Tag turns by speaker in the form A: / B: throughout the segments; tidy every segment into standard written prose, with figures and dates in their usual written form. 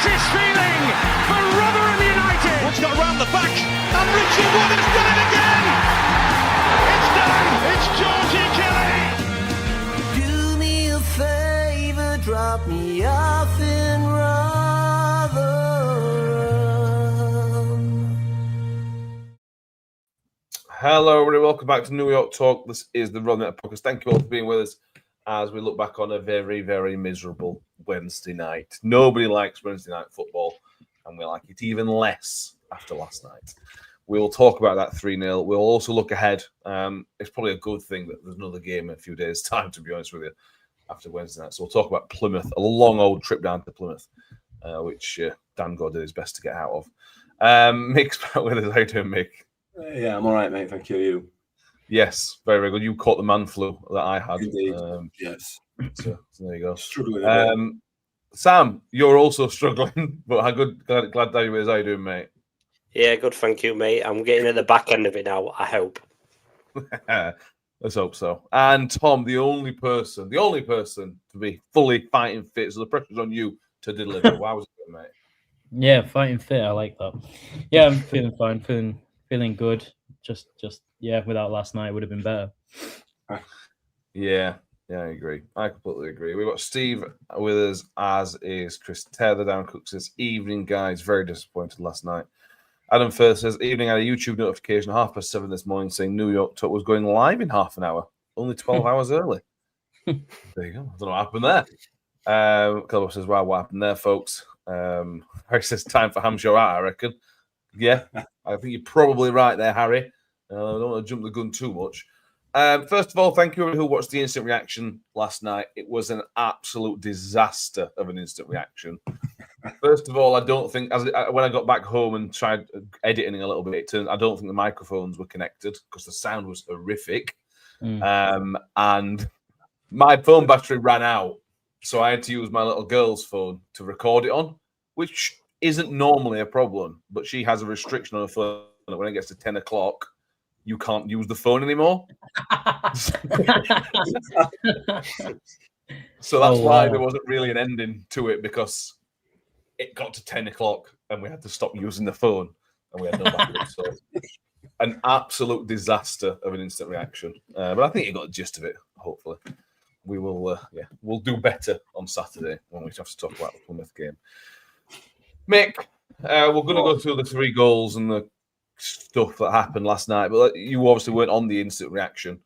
A: crisis feeling for Rotherham United.
B: Woods got round the back, and Richard Wood has done it again. It's done. It's Georgie Kelly.
C: Do me a favour, drop me off in Rotherham.
D: Hello, everybody. Welcome back to New York Talk. This is the Rotherham Podcast. Thank you all for being with us as we look back on a very, very miserable Wednesday night. Nobody likes Wednesday night football, and we like it even less after last night. We'll talk about that 3-0. We'll also look ahead. It's probably a good thing that there's another game in a few days' time, to be honest with you, after Wednesday night. So we'll talk about Plymouth, a long old trip down to Plymouth, which Dan God did his best to get out of. Mick's back with us. How you doing, Mick?
E: Yeah, I'm all right, mate. Thank you. You?
D: Yes, very, very good. You caught the man flu that I had.
E: Indeed. Yes.
D: So there you go.
E: Struggling a bit.
D: Sam, you're also struggling, but how good? Glad to have you with us. How you doing, mate?
F: Yeah, good. Thank you, mate. I'm getting at the back end of it now. I hope.
D: Let's hope so. And Tom, the only person to be fully fighting fit. So the pressure's on you to deliver. Wow, was it, mate?
G: Yeah, fighting fit. I like that. Yeah, I'm feeling fine. Feeling good. Just without last night, it would have been better.
D: Yeah, I agree. I completely agree. We've got Steve with us, as is Chris Taylor. Down Cook says, evening, guys. Very disappointed last night. Adam Firth says, evening, I had a YouTube notification 7:30 this morning saying New York Talk was going live in half an hour. Only 12 hours early. There you go. I don't know what happened there. Clever says, wow, what happened there, folks? Harry says, time for Hampshire out, I reckon. Yeah, I think you're probably right there, Harry. I don't want to jump the gun too much. First of all, thank you who watched the instant reaction last night. It was an absolute disaster of an instant reaction. First of all, I don't think, when I got back home and tried editing a little bit, I don't think the microphones were connected because the sound was horrific. And my phone battery ran out, so I had to use my little girl's phone to record it on, which isn't normally a problem, but she has a restriction on her phone that when it gets to 10 o'clock, you can't use the phone anymore. So that's why there wasn't really an ending to it, because it got to 10 o'clock and we had to stop using the phone and we had no backup. So an absolute disaster of an instant reaction. But I think you got the gist of it, hopefully. We will, we'll do better on Saturday when we have to talk about the Plymouth game. Mick, we're going to go through the 3 goals and the stuff that happened last night, but you obviously weren't on the instant reaction.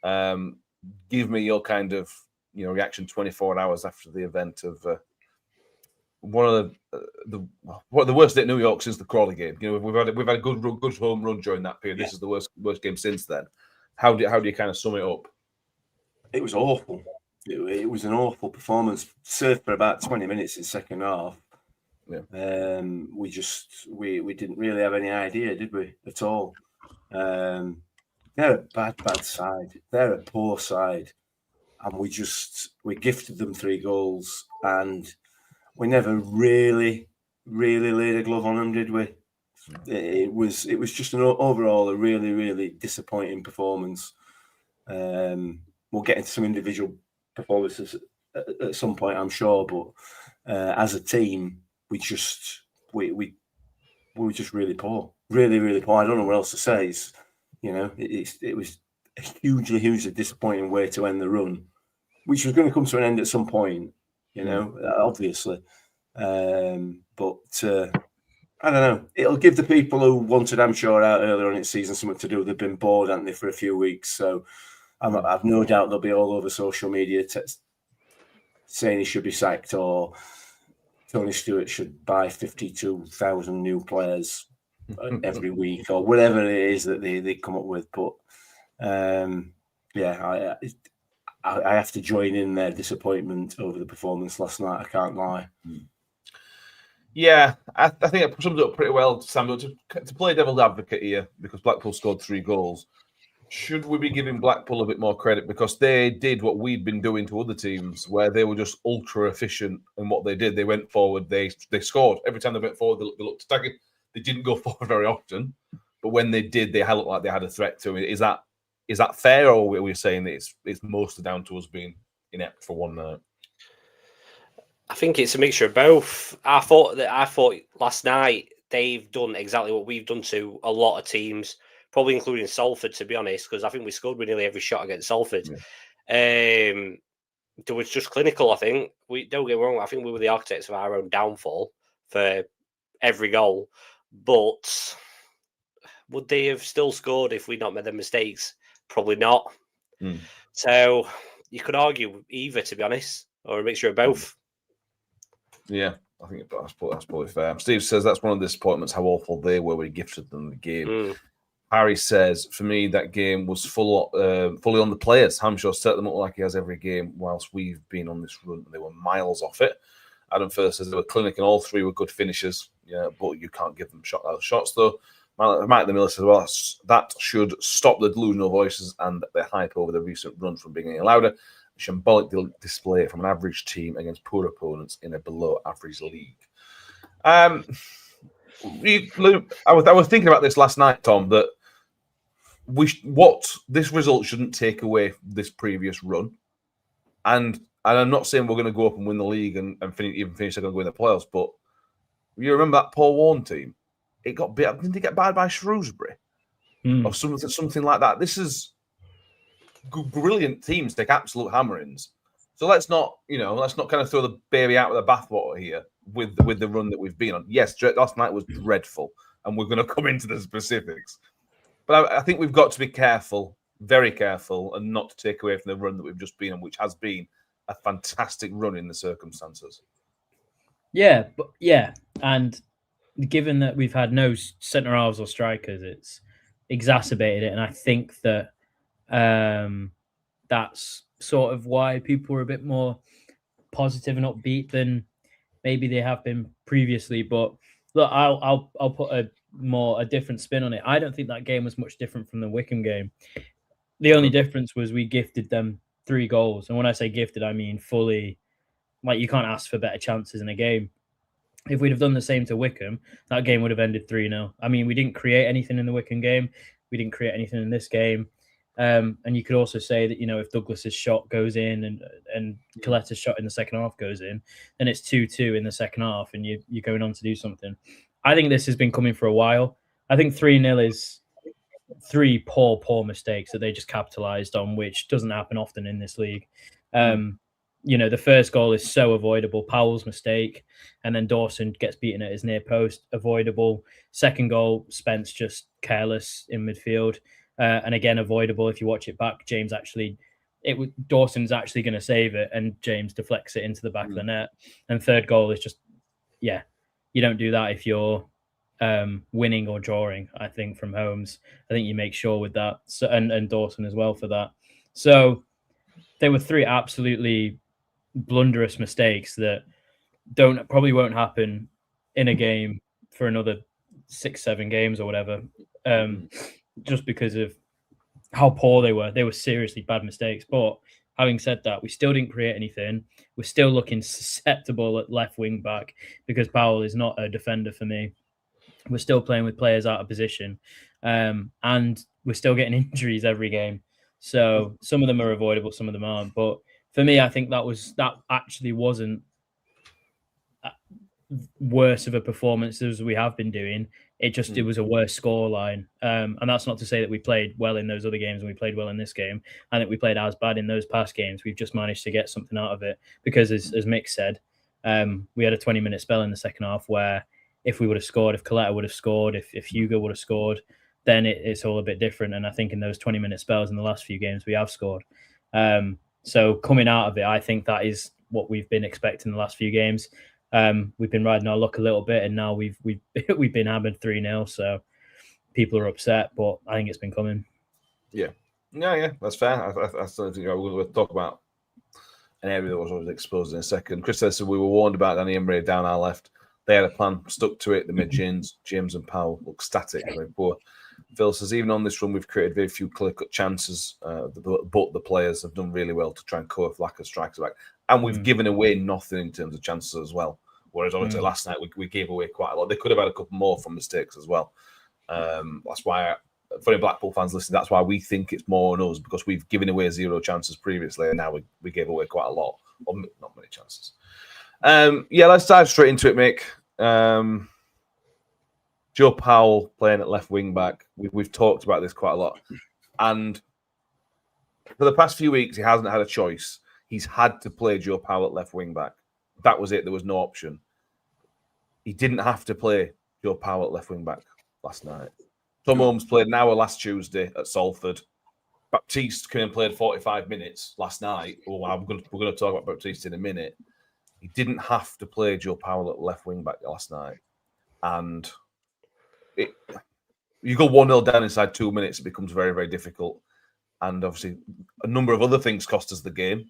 D: Give me your kind of reaction 24 hours after the event of one of the worst day at New York since the Crawley game. We've had a good home run during that period. This is the worst game since then. How do you kind of sum it up?
E: It was awful. It was an awful performance. Served for about 20 minutes in the second half. Yeah. We didn't really have any idea, did we, at all? They're a bad side. They're a poor side, and we gifted them 3 goals, and we never really laid a glove on them, did we? It was just overall a really, really disappointing performance. We'll get into some individual performances at some point, I'm sure, but as a team, we were just really poor, really, really poor. I don't know what else to say. It was a hugely disappointing way to end the run, which was going to come to an end at some point, obviously. But I don't know. It'll give the people who wanted Hampshire out earlier on in the season something to do. They've been bored, haven't they, for a few weeks? So I've no doubt they'll be all over social media saying he should be sacked, or Tony Stewart should buy 52,000 new players every week, or whatever it is that they come up with. But I have to join in their disappointment over the performance last night. I can't lie.
D: Yeah, I think it sums it up pretty well, Sam. But to play devil's advocate here, because Blackpool scored 3 goals, should we be giving Blackpool a bit more credit because they did what we'd been doing to other teams, where they were just ultra efficient in what they did? They went forward, they scored every time they went forward. They looked attacking. They didn't go forward very often, but when they did, they looked like they had a threat to it. Is that fair, or are we saying that it's mostly down to us being inept for one night?
F: I think it's a mixture of both. I thought last night they've done exactly what we've done to a lot of teams, probably including Salford, to be honest, because I think we scored with nearly every shot against Salford. Yeah. It was just clinical, I think. We don't get me wrong, I think we were the architects of our own downfall for every goal. But would they have still scored if we'd not made them mistakes? Probably not. So you could argue either, to be honest, or a mixture of both.
D: Yeah, I think that's probably fair. Steve says that's one of the disappointments, how awful they were. We gifted them the game. Harry says, for me, that game was fully on the players. Hamshaw set them up like he has every game, whilst we've been on this run. They were miles off it. Adam First says they were clinic and all three were good finishers. Yeah, but you can't give them shots, though. Mike the Miller says, well, that should stop the delusional voices and the hype over the recent run from being any louder. A shambolic display from an average team against poor opponents in a below-average league. I was thinking about this last night, Tom, that this result shouldn't take away this previous run. And I'm not saying we're going to go up and win the league and finish second and go in the playoffs, but you remember that Paul Warne team? It got beat up. Didn't they get battered by Shrewsbury? Or something like that. This is brilliant teams take absolute hammerings. So let's not kind of throw the baby out with the bathwater here with the run that we've been on. Yes, last night was dreadful, and we're going to come into the specifics. But I think we've got to be careful, very careful, and not to take away from the run that we've just been on, which has been a fantastic run in the circumstances.
G: Yeah, and given that we've had no centre halves or strikers, it's exacerbated it, and I think that that's sort of why people are a bit more positive and upbeat than maybe they have been previously. But look, I'll put a different spin on it. I don't think that game was much different from the Wycombe game. The only difference was we gifted them 3 goals, and when I say gifted, I mean fully. Like, you can't ask for better chances in a game. If we'd have done the same to Wycombe, that game would have ended 3-0. I mean, we didn't create anything in the Wycombe game. We didn't create anything in this game. And you could also say that, if Douglas's shot goes in and Coletta's shot in the second half goes in, then it's 2-2 in the second half and you're going on to do something. I think this has been coming for a while. I think 3-0 is 3 poor mistakes that they just capitalised on, which doesn't happen often in this league. The first goal is so avoidable. Powell's mistake, and then Dawson gets beaten at his near post, avoidable. Second goal, Spence just careless in midfield, and again avoidable. If you watch it back, Dawson's actually going to save it, and James deflects it into the back of the net. And third goal is just, you don't do that if you're winning or drawing. I think from Holmes, I think you make sure with that, so, and Dawson as well for that. So there were 3 absolutely blunderous mistakes that probably won't happen in a game for another 6-7 games or whatever, just because of how poor they were. They were seriously bad mistakes. But having said that, we still didn't create anything. We're still looking susceptible at left wing back because Powell is not a defender for me. We're still playing with players out of position, and we're still getting injuries every game. So some of them are avoidable, some of them aren't. But for me, I think that actually wasn't worse of a performance as we have been doing. It was a worse scoreline. And that's not to say that we played well in those other games and we played well in this game. I think we played as bad in those past games. We've just managed to get something out of it because, as Mick said, we had a 20-minute spell in the second half where if we would have scored, if Coletta would have scored, if Hugo would have scored, then it's all a bit different. And I think in those 20-minute spells in the last few games, we have scored. So coming out of it, I think that is what we've been expecting the last few games. We've been riding our luck a little bit, and now we've been hammered 3-0. So people are upset, but I think it's been coming.
D: Yeah, that's fair. I still think we'll talk about an area that was always exposed in a second. Chris says we were warned about Danny Emery down our left. They had a plan, stuck to it. They made James and Powell look static, very poor. Phil says, even on this run, we've created very few clear-cut chances, but the players have done really well to try and cover lack of strikers back. And we've given away nothing in terms of chances as well. Whereas obviously last night, we gave away quite a lot. They could have had a couple more from mistakes as well. That's why, for any Blackpool fans listening, that's why we think it's more on us, because we've given away 0 chances previously, and now we gave away quite a lot, or not many chances. Let's dive straight into it, Mick. Joe Powell playing at left wing back. We've talked about this quite a lot. And for the past few weeks, he hasn't had a choice. He's had to play Joe Powell at left wing back. That was it. There was no option. He didn't have to play Joe Powell at left wing back last night. Tom Holmes played an hour last Tuesday at Salford. Baptiste came and played 45 minutes last night. We're going to talk about Baptiste in a minute. He didn't have to play Joe Powell at left wing back last night. And you go 1-0 down inside 2 minutes, it becomes very, very difficult. And obviously, a number of other things cost us the game.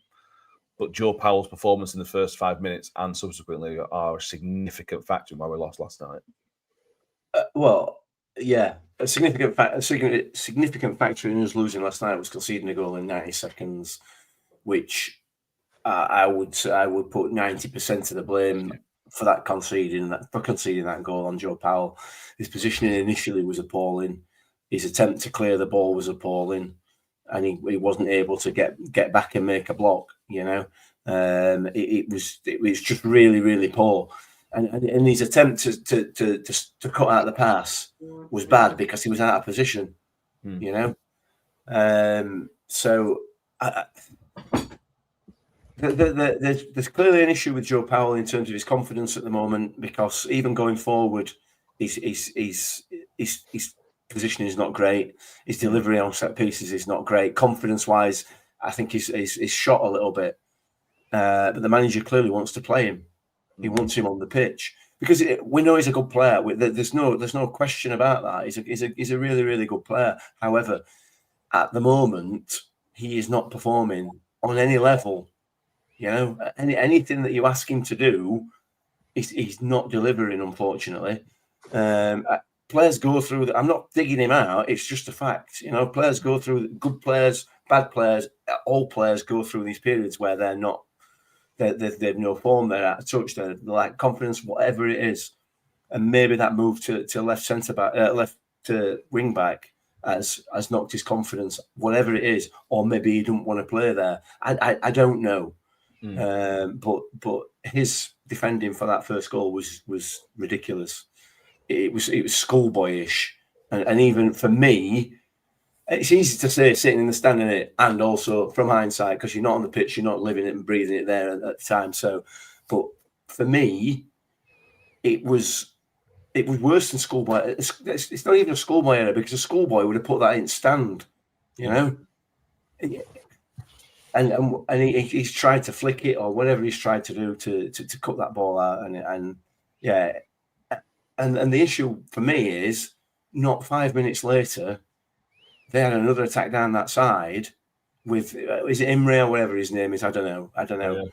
D: But Joe Powell's performance in the first 5 minutes and subsequently are a significant factor in why we lost last night.
E: A significant factor in us losing last night was conceding a goal in 90 seconds, which I would put 90% of the blame for conceding that goal on Joe Powell. His positioning initially was appalling. His attempt to clear the ball was appalling, and he wasn't able to get back and make a block. It was just really, really poor. And his attempt to cut out the pass was bad because he was out of position. So there's clearly an issue with Joe Powell in terms of his confidence at the moment, because even going forward, his positioning is not great. His delivery on set pieces is not great. Confidence-wise, I think he's shot a little bit. But the manager clearly wants to play him. He wants him on the pitch because we know he's a good player. There's no question about that. He's a really, really good player. However, at the moment, he is not performing on any level. Anything that you ask him to do, he's not delivering, unfortunately. Players go through I'm not digging him out. It's just a fact. Players go through, good players, bad players, all players go through these periods where they're not, they've no form, they're out of touch, they're like confidence, whatever it is. And maybe that move to left centre back, left to wing back has knocked his confidence, whatever it is, or maybe he didn't want to play there. I don't know. But his defending for that first goal was ridiculous. It was schoolboyish, and even for me, it's easy to say sitting in the stand in it, and also from hindsight, because you're not on the pitch, you're not living it and breathing it there at the time. So, but for me, it was worse than schoolboy. It's not even a schoolboy error, because a schoolboy would have put that in stand, And he's tried to flick it or whatever he's tried to do to cut that ball out, and the issue for me is not 5 minutes later they had another attack down that side with is it Imre or whatever his name is? I don't know.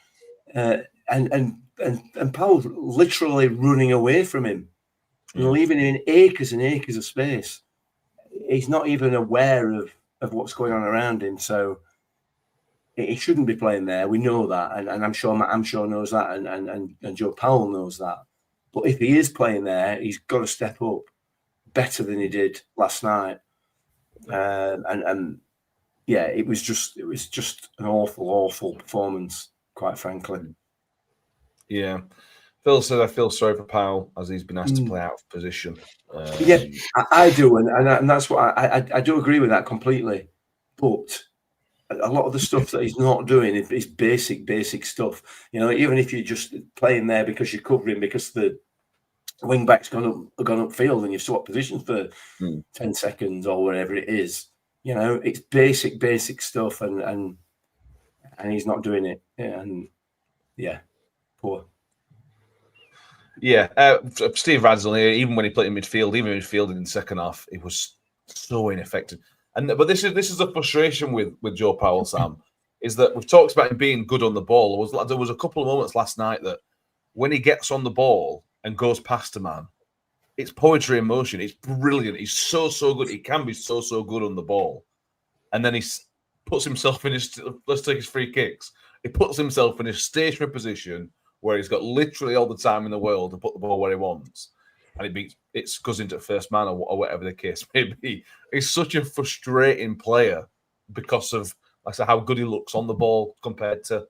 E: Yeah. And Powell's literally running away from him, leaving him in acres and acres of space. He's not even aware of what's going on around him, so he shouldn't be playing there. We know that, and I'm sure knows that, and Joe Powell knows that. But if he is playing there, he's got to step up better than he did last night. It was just an awful performance, quite frankly.
D: Yeah, Phil said I feel sorry for Powell as he's been asked to play out of position.
E: I do, and that's what I do agree with that completely. But a lot of the stuff that he's not doing is basic stuff. Even if you're just playing there because you're covering, because the wing back's gone upfield and you've swapped positions for 10 seconds or whatever it is. It's basic stuff, and he's not doing it. Poor.
D: Yeah, Steve Radsell, even when he played in midfield, even in midfield in the second half, it was so ineffective. But this is the frustration with Joe Powell, Sam, is that we've talked about him being good on the ball. There was a couple of moments last night that when he gets on the ball and goes past a man, it's poetry in motion. It's brilliant. He's so good. He can be so good on the ball. And then he puts himself in let's take his free kicks. He puts himself in a stationary position where he's got literally all the time in the world to put the ball where he wants. And it goes into first man or whatever the case may be. He's such a frustrating player because of, like I said, how good he looks on the ball compared to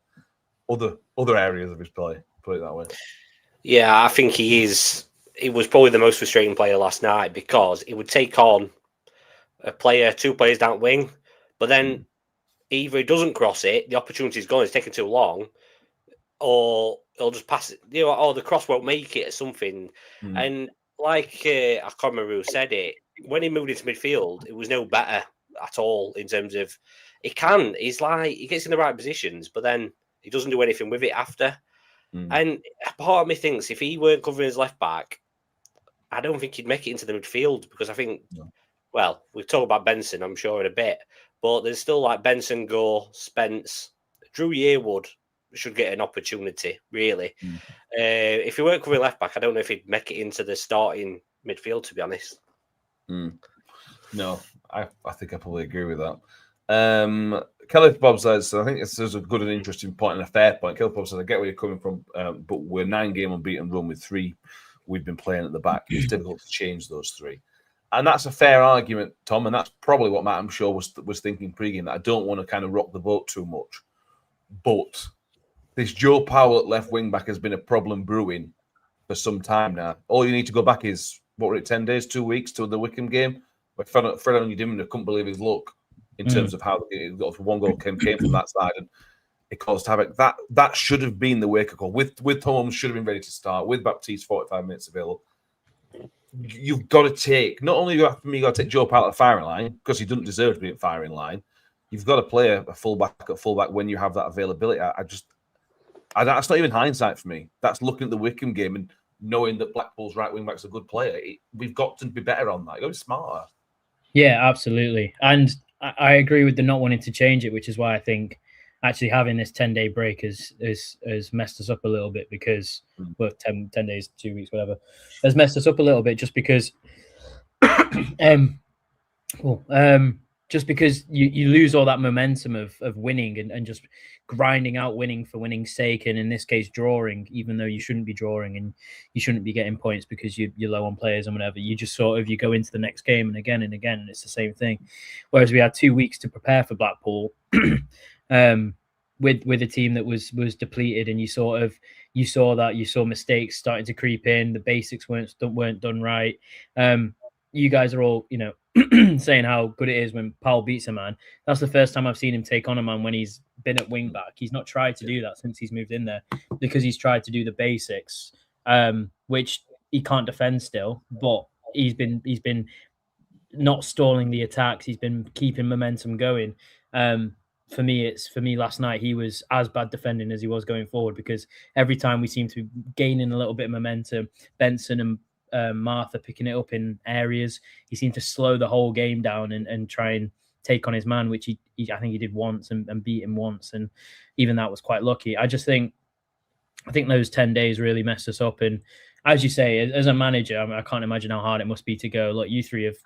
D: other areas of his play. Put it that way.
F: Yeah, I think he is. He was probably the most frustrating player last night because he would take on two players down wing, but then either he doesn't cross it, the opportunity's gone, it's taken too long, or he'll just pass it, or the cross won't make it or something. And like I can't remember who said it, when he moved into midfield, it was no better at all in terms of he's like, he gets in the right positions, but then he doesn't do anything with it after. And part of me thinks if he weren't covering his left back, I don't think he'd make it into the midfield because I think, well, we'll talk about Benson, I'm sure, in a bit, but there's still like Benson, Gore, Spence, Drew Yearwood should get an opportunity, really. If he weren't covering left back, I don't know if he'd make it into the starting midfield, to be honest.
D: No, I think I probably agree with that. Kelly Bob says, I think this is a good and interesting point and a fair point. Kelly Bob says, I get where you're coming from, but we're 9-game unbeaten run with 3 we've been playing at the back. It's difficult to change those 3. And that's a fair argument, Tom, and that's probably what Matt, I'm sure, was thinking pre-game, that I don't want to kind of rock the boat too much. But this Joe Powell at left wing-back has been a problem brewing for some time now. All you need to go back is, 10 days, 2 weeks to the Wickham game, where Fred Onyedinma couldn't believe his luck in terms of how the 1 goal came from that side, and it caused havoc. That should have been the wake-up call. With Holmes should have been ready to start. With Baptiste 45 minutes available, you've got to take, not only got to take Joe Powell at the firing line because he doesn't deserve to be at firing line. You've got to play a fullback at fullback when you have that availability. That's not even hindsight for me. That's looking at the Wickham game and knowing that Blackpool's right wing back's a good player. We've got to be better on that. You've got to be smarter.
G: Yeah, absolutely. And I agree with the not wanting to change it, which is why I think actually having this 10-day break has messed us up a little bit because, 10 days, 2 weeks, whatever, has messed us up a little bit just because just because you lose all that momentum of winning and just grinding out winning for winning's sake, and in this case drawing, even though you shouldn't be drawing and you shouldn't be getting points because you're low on players and whatever. You just you go into the next game and again, and it's the same thing. Whereas we had 2 weeks to prepare for Blackpool with a team that was depleted, and you saw mistakes starting to creep in. The basics weren't done right. You guys are all, saying how good it is when Powell beats a man. That's the first time I've seen him take on a man when he's been at wing back. He's not tried to do that since he's moved in there because he's tried to do the basics, which he can't defend still, but he's been not stalling the attacks. He's been keeping momentum going. For me last night, he was as bad defending as he was going forward because every time we seem to be gaining a little bit of momentum, Benson and Martha picking it up in areas, he seemed to slow the whole game down and try and take on his man, which he I think he did once and beat him once, and even that was quite lucky. I think those 10 days really messed us up, and as you say, as a manager, I can't imagine how hard it must be to go, look, you 3 have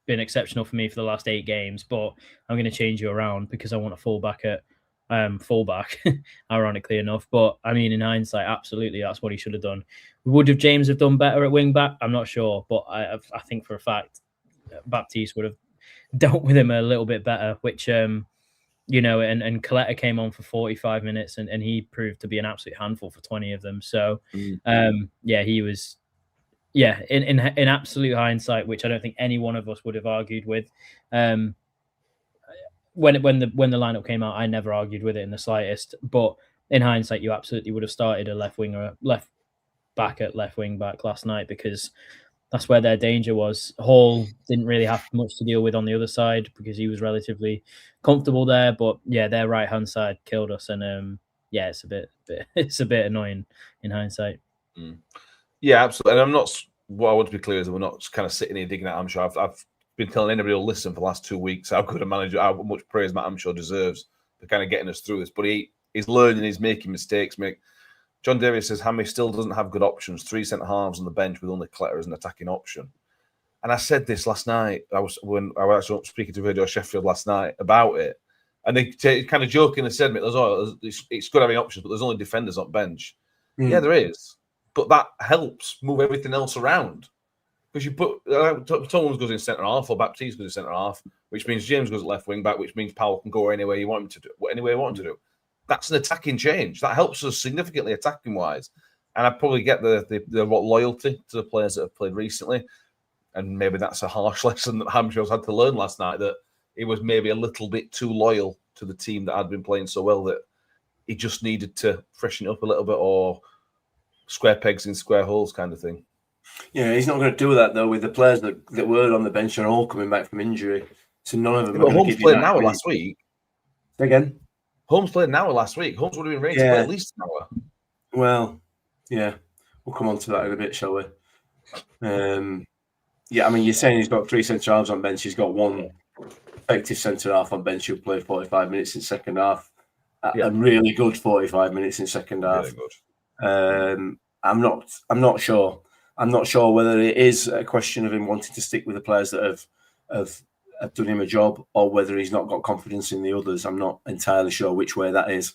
G: been exceptional for me for the last 8 games, but I'm going to change you around because I want a fullback at fullback, ironically enough. But I mean, in hindsight, absolutely, that's what he should have done. Would have James have done better at wing back? I'm not sure, but I think for a fact Baptiste would have dealt with him a little bit better, which and Coletta came on for 45 minutes and he proved to be an absolute handful for 20 of them. So he was in absolute hindsight, which I don't think any one of us would have argued with. When the lineup came out, I never argued with it in the slightest. But in hindsight, you absolutely would have started a left back at left wing back last night because that's where their danger was. Hall didn't really have much to deal with on the other side because he was relatively comfortable there. But yeah, their right hand side killed us, and it's a bit annoying in hindsight.
D: Yeah, absolutely. And I'm not. What I want to be clear is that we're not kind of sitting here digging at Amshaw. I've been telling anybody who'll listen for the last 2 weeks how good a manager, how much praise Matt Amshaw deserves for kind of getting us through this. But he's learning, he's making mistakes. John Davies says Hammy still doesn't have good options. 3 centre halves on the bench with only Coletta as an attacking option. And I said this last night. When I was actually speaking to Radio Sheffield last night about it, and they kind of jokingly said, "It's good having options, but there's only defenders on bench." Yeah, there is, but that helps move everything else around. Because you put Thomas goes in centre half or Baptiste goes in centre half, which means James goes at left wing back, which means Powell can go anywhere you want him to do, anywhere you want him to do. that's an attacking change. That helps us significantly attacking wise. And I probably get the loyalty to the players that have played recently. And maybe that's a harsh lesson that Hamshaw's had to learn last night, that he was maybe a little bit too loyal to the team that had been playing so well that he just needed to freshen it up a little bit, or square pegs in square holes kind of thing.
E: Yeah, he's not going to do that though with the players that were on the bench and all coming back from injury. So none of them are going to give you that.
D: Holmes played an hour last week.
E: Again?
D: Holmes played an hour last week. Holmes would have been ready to play at least an hour.
E: Well, yeah, we'll come on to that in a bit, shall we? Yeah, I mean, you're saying he's got 3 centre halves on bench. He's got 1 effective centre half on bench who played 45 minutes in second half. A really good 45 minutes in second half.
D: Really good.
E: I'm not sure. I'm not sure whether it is a question of him wanting to stick with the players that have done him a job, or whether he's not got confidence in the others. I'm not entirely sure which way that is.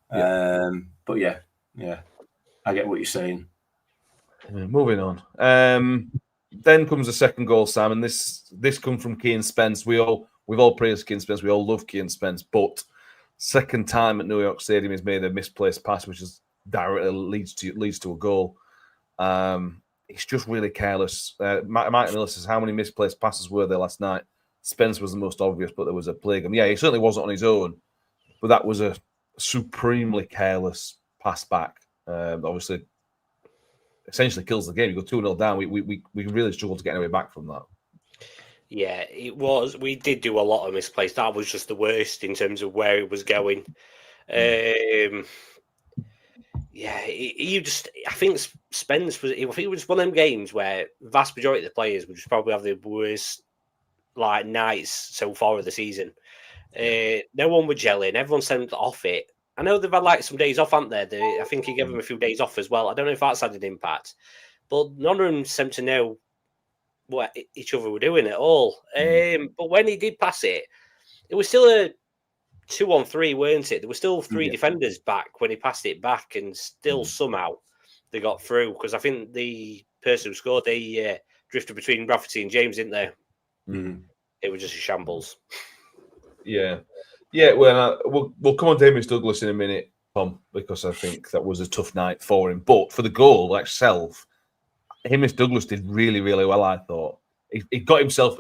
E: But yeah, I get what you're saying.
D: Moving on. Then comes the second goal, Sam, and this comes from Keane Spence. We've all praised Keane Spence. We all love Keane Spence, but second time at New York Stadium, he's made a misplaced pass, which is directly leads to a goal. He's just really careless. Mike Miller says, how many misplaced passes were there last night? Spence was the most obvious, but there was a plague. Yeah, he certainly wasn't on his own, but that was a supremely careless pass back. Obviously, essentially kills the game. You go 2-0 down. We really struggled to get any way back from that.
F: Yeah, it was. We did do a lot of misplays. That was just the worst in terms of where it was going. I think Spence was. I think it was one of them games where the vast majority of the players would just probably have the worst nights so far of the season. No one was gelling. Everyone seemed off it. I know they've had some days off, haven't they? I think he gave them a few days off as well. I don't know if that's had an impact, but none of them seemed to know what each other were doing at all. But when he did pass it, it was still a 2-on-3, weren't it? There were still 3 defenders back when he passed it back, and still somehow they got through, because I think the person who scored, they drifted between Rafferty and James, didn't they? It was just a shambles.
D: Yeah. Well, we'll come on to Hamish Douglas in a minute, Tom, because I think that was a tough night for him. But for the goal itself, Hamish Douglas did really, really well, I thought. He got himself...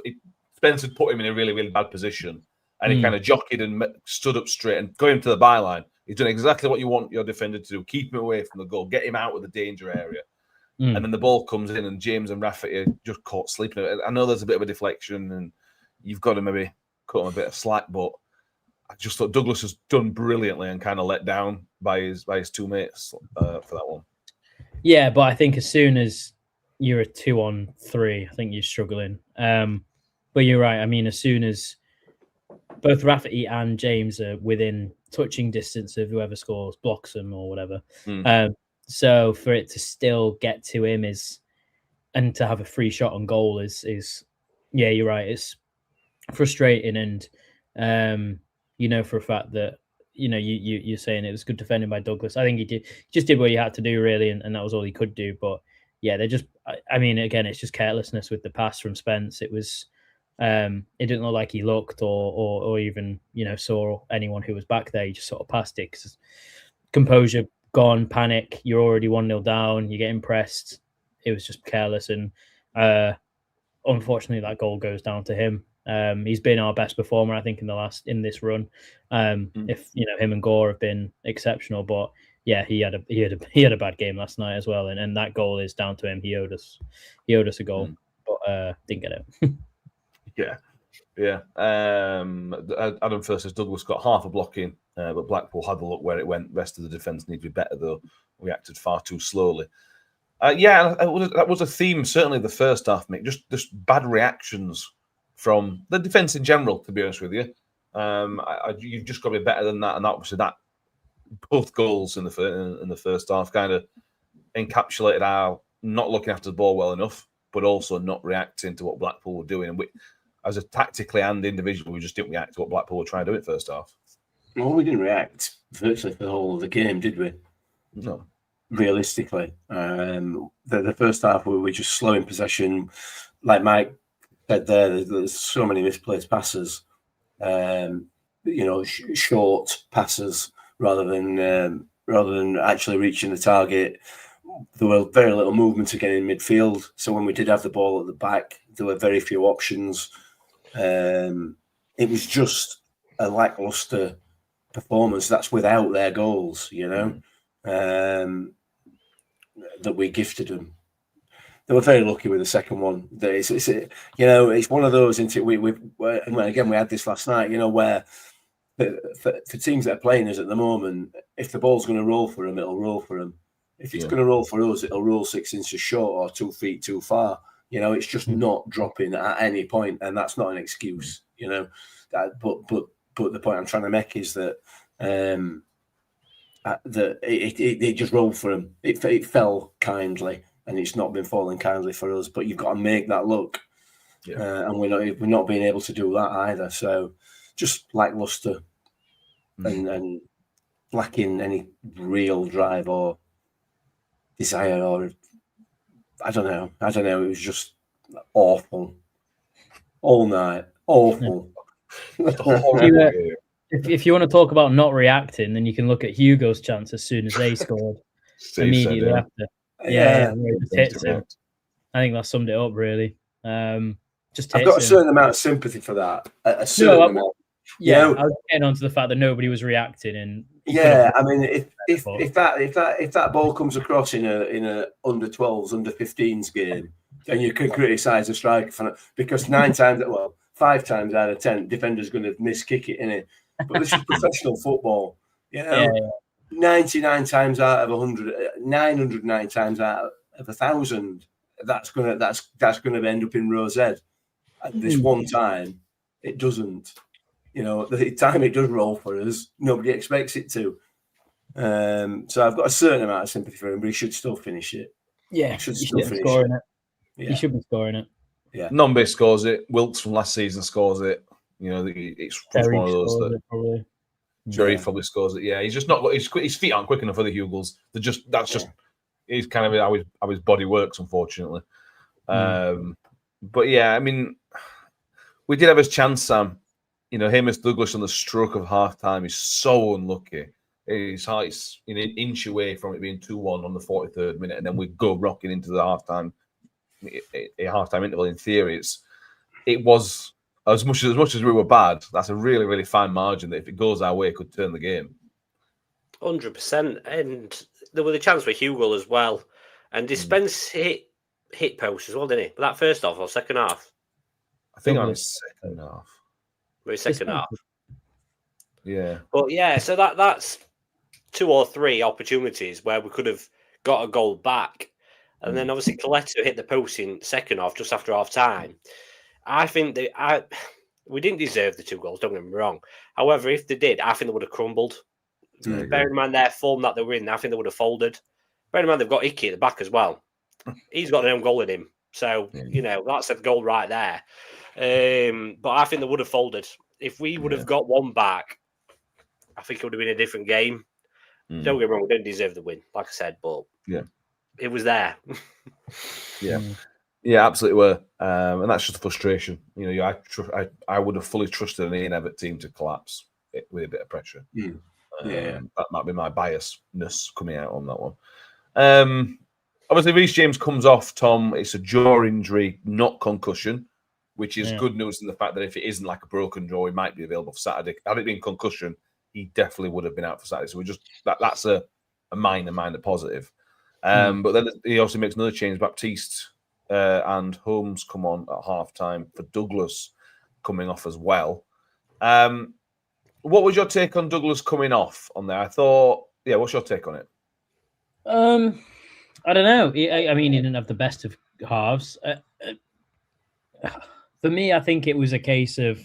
D: Spence had put him in a really, really bad position, and he kind of jockeyed and stood up straight and got him to the byline. He's done exactly what you want your defender to do. Keep him away from the goal. Get him out of the danger area. And then the ball comes in, and James and Rafferty are just caught sleeping. I know there's a bit of a deflection, and you've got to maybe cut him a bit of slack, but I just thought Douglas has done brilliantly and kind of let down by his two mates for that one.
G: Yeah, but I think as soon as you're a 2-on-3, I think you're struggling. But you're right. I mean, as soon as both Rafferty and James are within touching distance of whoever scores, blocks them or whatever. So for it to still get to him and to have a free shot on goal is yeah, you're right. It's frustrating, and you know for a fact that you're saying it was good defending by Douglas. I think he just did what he had to do really, and that was all he could do. But yeah, they're just. I mean, again, it's just carelessness with the pass from Spence. It was. It didn't look like he looked or even saw anyone who was back there. He just sort of passed it because composure gone, panic. You're already 1-0 down. You get impressed. It was just careless, and unfortunately, that goal goes down to him. He's been our best performer, I think, in this run. If him and Gore have been exceptional, but yeah, he had a bad game last night as well, and that goal is down to him. He owed us a goal, but didn't get it.
D: Yeah. Adam first says Douglas got half a blocking, but Blackpool had a look where it went. Rest of the defence need to be better, though. We acted far too slowly. That was a theme, certainly the first half, Mick. Just bad reactions from the defence in general, to be honest with you. You've just got to be better than that, and obviously that both goals in the first half kind of encapsulated our not looking after the ball well enough, but also not reacting to what Blackpool were doing. And as a tactically and individually, we just didn't react to what Blackpool were trying to do in the first half.
E: Well, we didn't react virtually for the whole of the game, did we?
D: No.
E: Realistically. The first half, we were just slow in possession. Like Mike said there's so many misplaced passes, short passes rather than actually reaching the target. There were very little movement again in midfield. So when we did have the ball at the back, there were very few options. It was just a lackluster performance. That's without their goals, that we gifted them. They were very lucky with the second one. It's one of those. Again, we had this last night. Where for teams that are playing us at the moment, if the ball's going to roll for them, it'll roll for them. If it's going to roll for us, it'll roll 6 inches short or 2 feet too far. It's just not dropping at any point, and that's not an excuse. But the point I'm trying to make is that it just rolled for them. It fell kindly, and it's not been falling kindly for us. But you've got to make that look, and we're not being able to do that either. So just lackluster and lacking any real drive or desire, or I don't know. It was just awful all night. Awful.
G: If you want to talk about not reacting, then you can look at Hugo's chance as soon as they scored. Immediately after. Yeah. Hits him. I think that summed it up really. I've
E: got a certain amount of sympathy for that. A certain amount.
G: Yeah, I was getting onto the fact that nobody was reacting, and
E: I mean, if that ball comes across in a under 12s, under 15s game, then you can criticise the striker for that, because 5 times out of 10, defender's going to miss kick it, innit? But this is professional football, 99 times out of 100, 909 times out of 1,000, that's gonna end up in row Z. And this one time, it doesn't. The time it does roll for us, nobody expects it to. So I've got a certain amount of sympathy for him, but he should still finish it.
G: Yeah,
E: he should still finish
G: scoring
E: it.
G: Yeah. He should be scoring it.
E: Yeah,
D: Nombe scores it. Wilkes from last season scores it. It's one of those that
G: probably.
D: Jerry probably scores it. Yeah, he's just not. His feet aren't quick enough for the Hugels. He's kind of how his body works, unfortunately. But yeah, I mean, we did have his chance, Sam. Hamish Douglas on the stroke of half time is so unlucky. His heart's an inch away from it being 2-1 on the 43rd minute, and then we go rocking into the halftime interval. In theory, it was as much as we were bad. That's a really, really fine margin that if it goes our way, it could turn the game.
F: 100%, and there was a chance for Hugo as well, and Spence hit post as well, didn't he? But that first half or second half?
D: I think on his second half.
F: Very second half.
D: Yeah.
F: But yeah, so that's 2 or 3 opportunities where we could have got a goal back. And then obviously Coletto hit the post in second half, just after half time. I think we didn't deserve the 2 goals, don't get me wrong. However, if they did, I think they would have crumbled. Bearing in mind their form that they were in, I think they would have folded. Bearing in mind they've got Icky at the back as well. He's got an own goal in him. So, that's a goal right there. But I think they would have folded. If we would have got one back, I think it would have been a different game. Don't get me wrong, we didn't deserve the win, like I said, but it was there.
D: Yeah, absolutely were. And that's just frustration. I would have fully trusted an Ian Everett team to collapse with a bit of pressure. That might be my biasness coming out on that one. Obviously, Reece James comes off, Tom. It's a jaw injury, not concussion, which is good news in the fact that if it isn't like a broken jaw, he might be available for Saturday. Had it been concussion, he definitely would have been out for Saturday. So that's a minor positive. But then he also makes another change. Baptiste and Holmes come on at half-time for Douglas coming off as well. What was your take on Douglas coming off on there? I thought, what's your take on it?
G: I don't know. I mean, he didn't have the best of halves. For me, I think it was a case of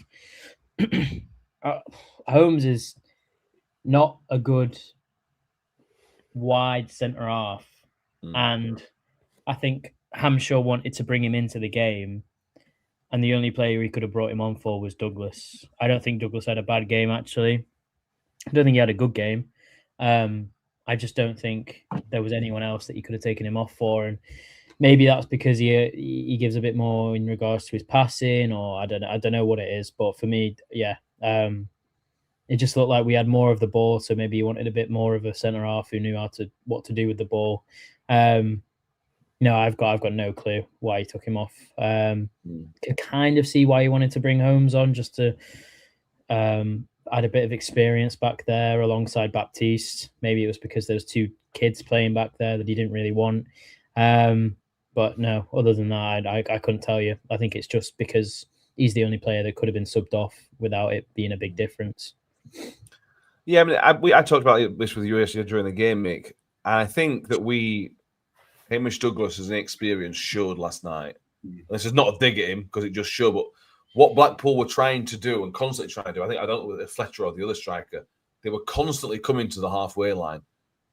G: Holmes is not a good wide centre half, and I think Hampshire wanted to bring him into the game, and the only player he could have brought him on for was Douglas. I don't think Douglas had a bad game, actually. I don't think he had a good game. I just don't think there was anyone else that he could have taken him off for, and maybe that's because he gives a bit more in regards to his passing, or I don't know what it is. But for me, it just looked like we had more of the ball. So maybe he wanted a bit more of a centre half who knew what to do with the ball. No, I've got no clue why he took him off. Can kind of see why he wanted to bring Holmes on, just to add a bit of experience back there alongside Baptiste. Maybe it was because there's two kids playing back there that he didn't really want. But no, other than that, I couldn't tell you. I think it's just because he's the only player that could have been subbed off without it being a big difference.
D: Yeah, I mean, I talked about this with you yesterday during the game, Mick, and I think that Hamish Douglas, as an experience, showed last night. This is not a dig at him because it just showed, but what Blackpool were trying to do and constantly trying to do, I don't know whether Fletcher or the other striker, they were constantly coming to the halfway line,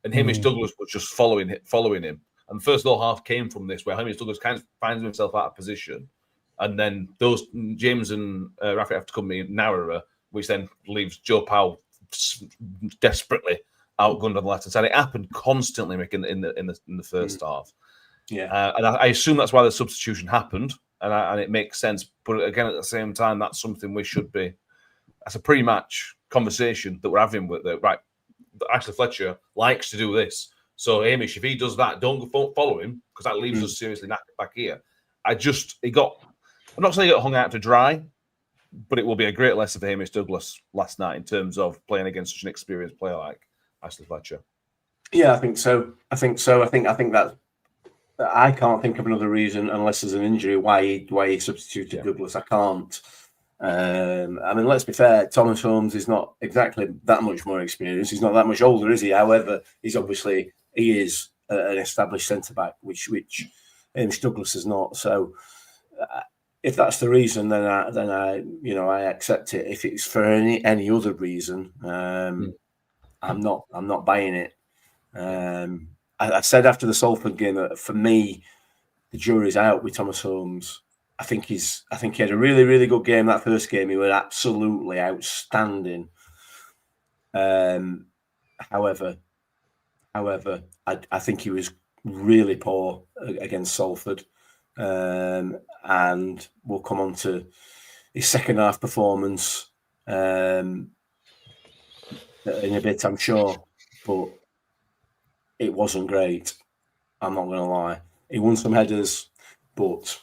D: and Hamish Douglas was just following him. And the first little half came from this, where Hamish Douglas kind of finds himself out of position, and then those James and Rafi have to come in narrower, which then leaves Joe Powell desperately outgunned on the left hand side. It happened constantly, Mick, in the first half.
E: Yeah,
D: and I assume that's why the substitution happened, and it makes sense. But again, at the same time, that's something we should be. That's a pre-match conversation that we're having with right. Ashley Fletcher likes to do this, so Hamish, if he does that, don't follow him because that leaves us seriously back here. I'm not saying he got hung out to dry, but it will be a great lesson for Hamish Douglas last night in terms of playing against such an experienced player like Ashley Fletcher.
E: Yeah, I think so. I think that I can't think of another reason unless there's an injury why he substituted Douglas. I can't. I mean, let's be fair. Thomas Holmes is not exactly that much more experienced. He's not that much older, is he? However, he is an established centre back, which Hamish Douglas is not. So, if that's the reason, then I accept it. If it's for any other reason, I'm not buying it. I said after the Salford game that for me, the jury's out with Thomas Holmes. I think he had a really, really good game. That first game, he was absolutely outstanding. However, I think he was really poor against Salford. And we'll come on to his second half performance in a bit, I'm sure. But it wasn't great. I'm not going to lie. He won some headers, but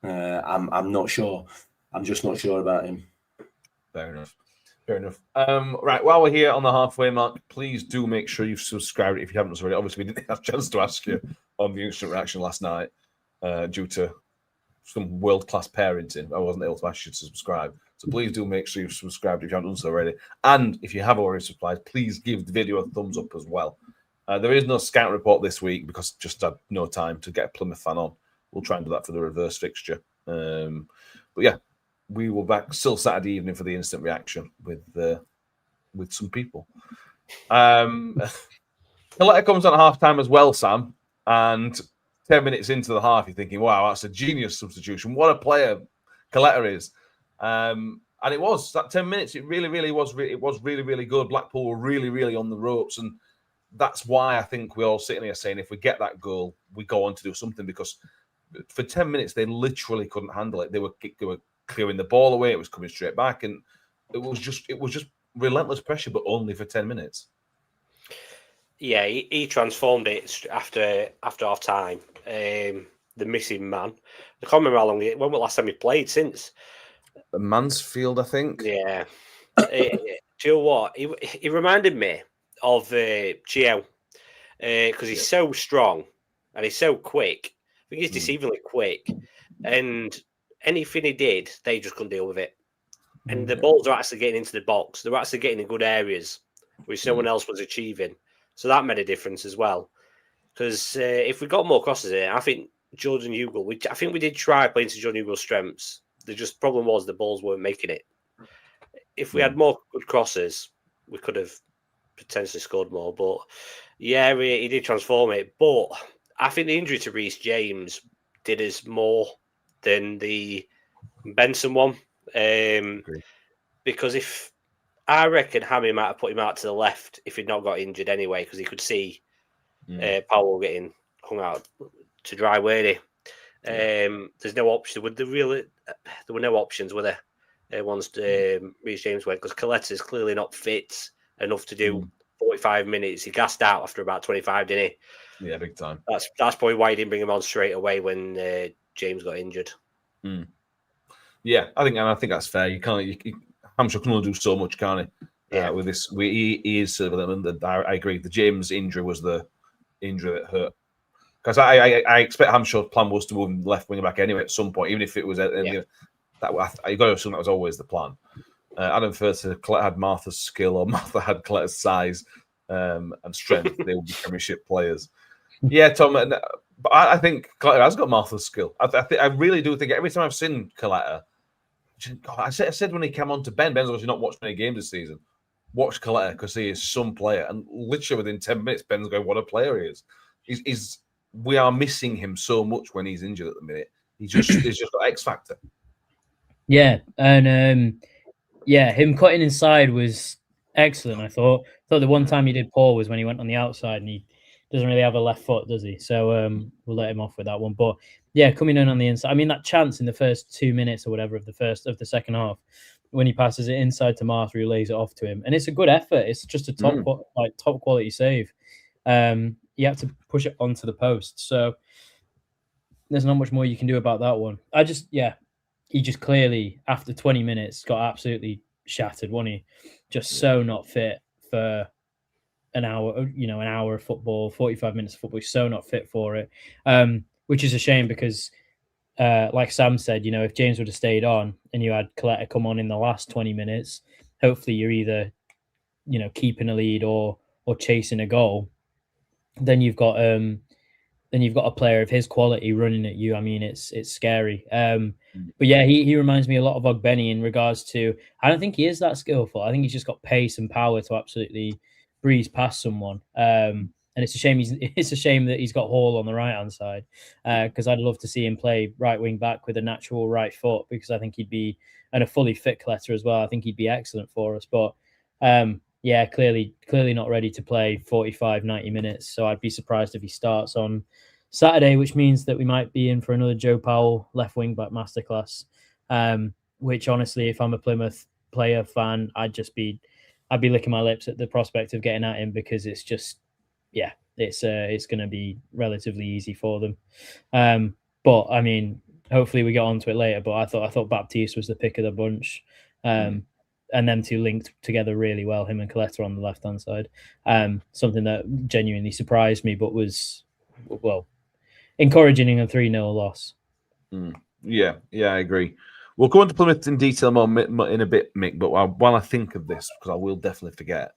E: I'm not sure. I'm just not sure about him.
D: Fair enough. Right, while we're here on the halfway mark, please do make sure you've subscribed if you haven't already. Obviously, we didn't have a chance to ask you on the instant reaction last night due to some world-class parenting. I wasn't able to ask you to subscribe. So please do make sure you've subscribed if you haven't done so already. And if you have already subscribed, please give the video a thumbs up as well. There is no scout report this week because just had no time to get a Plymouth fan on. We'll try and do that for the reverse fixture. But yeah, we will back still Saturday evening for the instant reaction with some people. The letter comes on at half-time as well, Sam. And 10 minutes into the half, you're thinking, wow, that's a genius substitution. What a player Coletta is. And it was. That 10 minutes, it really, really was. It was really, really good. Blackpool were really, really on the ropes. And that's why I think we're all sitting here saying if we get that goal, we go on to do something, because for 10 minutes, they literally couldn't handle it. They were clearing the ball away. It was coming straight back. And it was just relentless pressure, but only for 10 minutes.
F: Yeah, he transformed it after half time. The missing man. I can't remember how long. When was the last time he played since?
D: Mansfield, I think.
F: Yeah. Do you know what? He reminded me of Gio because he's so strong and he's so quick. I think he's deceivingly quick. And anything he did, they just couldn't deal with it. And the balls are actually getting into the box. They're actually getting in good areas, which no one else was achieving. So that made a difference as well. Because if we got more crosses here, I think Jordan Hugill, I think we did try playing to Jordan Hugo's strengths. The problem was the balls weren't making it. If we had more good crosses, we could have potentially scored more. But yeah, he did transform it. But I think the injury to Reece James did us more than the Benson one. Because if I reckon Hammy might have put him out to the left if he'd not got injured anyway, because he could see Powell getting hung out to dry, weren't he? There's no option. There were no options, were there? once Reece James went, because Coletta's clearly not fit enough to do 45 minutes. He gassed out after about 25, didn't
D: he? Yeah, big time.
F: That's probably why he didn't bring him on straight away when James got injured.
D: Yeah, I think that's fair. You can't. Hampshire can only do so much, can't he?
F: Yeah.
D: With this, he is sort of. I agree. The James injury was the injury that hurt. Because I expect Hampshire's plan was to move him left wing back anyway at some point, even if it was that. I got to assume that was always the plan. Adam Firth had Martha's skill, or Martha had Coletta's size and strength. They would be Premiership players. Yeah, Tom. But I think Coletta has got Martha's skill. I really do think every time I've seen Coletta, I said when he came on to Ben's obviously not watched many games this season. Watch Coletta because he is some player, and literally within 10 minutes, Ben's going, "What a player he is!" We are missing him so much when he's injured at the minute. He's just got X factor.
G: Yeah, and him cutting inside was excellent. I thought the one time he did poor was when he went on the outside, and he doesn't really have a left foot, does he? So we'll let him off with that one. But yeah, coming in on the inside. I mean, that chance in the first 2 minutes or whatever of the second half, when he passes it inside to Martha, who lays it off to him, and it's a good effort. It's just a top quality save. You have to push it onto the post, so there's not much more you can do about that one. He just clearly after 20 minutes got absolutely shattered, wasn't he? Just so not fit for an hour, an hour of football, 45 minutes of football. He's so not fit for it, which is a shame because, like Sam said, if James would have stayed on and you had Coletta come on in the last 20 minutes, hopefully you're either, keeping a lead or chasing a goal. Then you've got a player of his quality running at you. I mean, it's scary. But yeah, he reminds me a lot of Ogbeni in regards to. I don't think he is that skillful. I think he's just got pace and power to absolutely breeze past someone. And it's a shame that he's got Hall on the right hand side because I'd love to see him play right wing back with a natural right foot because I think he'd be, and a fully fit Coletta as well. I think he'd be excellent for us. But yeah, clearly not ready to play 45, 90 minutes. So I'd be surprised if he starts on Saturday, which means that we might be in for another Joe Powell left wing back masterclass. Which honestly, if I'm a Plymouth player fan, I'd be licking my lips at the prospect of getting at him because it's just, it's going to be relatively easy for them. But I mean, hopefully we get onto it later. But I thought Baptiste was the pick of the bunch. And them two linked together really well, him and Coletta on the left-hand side. Something that genuinely surprised me, but was, encouraging in a 3-0 loss.
D: Yeah, I agree. We'll go into Plymouth in detail more in a bit, Mick, but while I think of this, because I will definitely forget,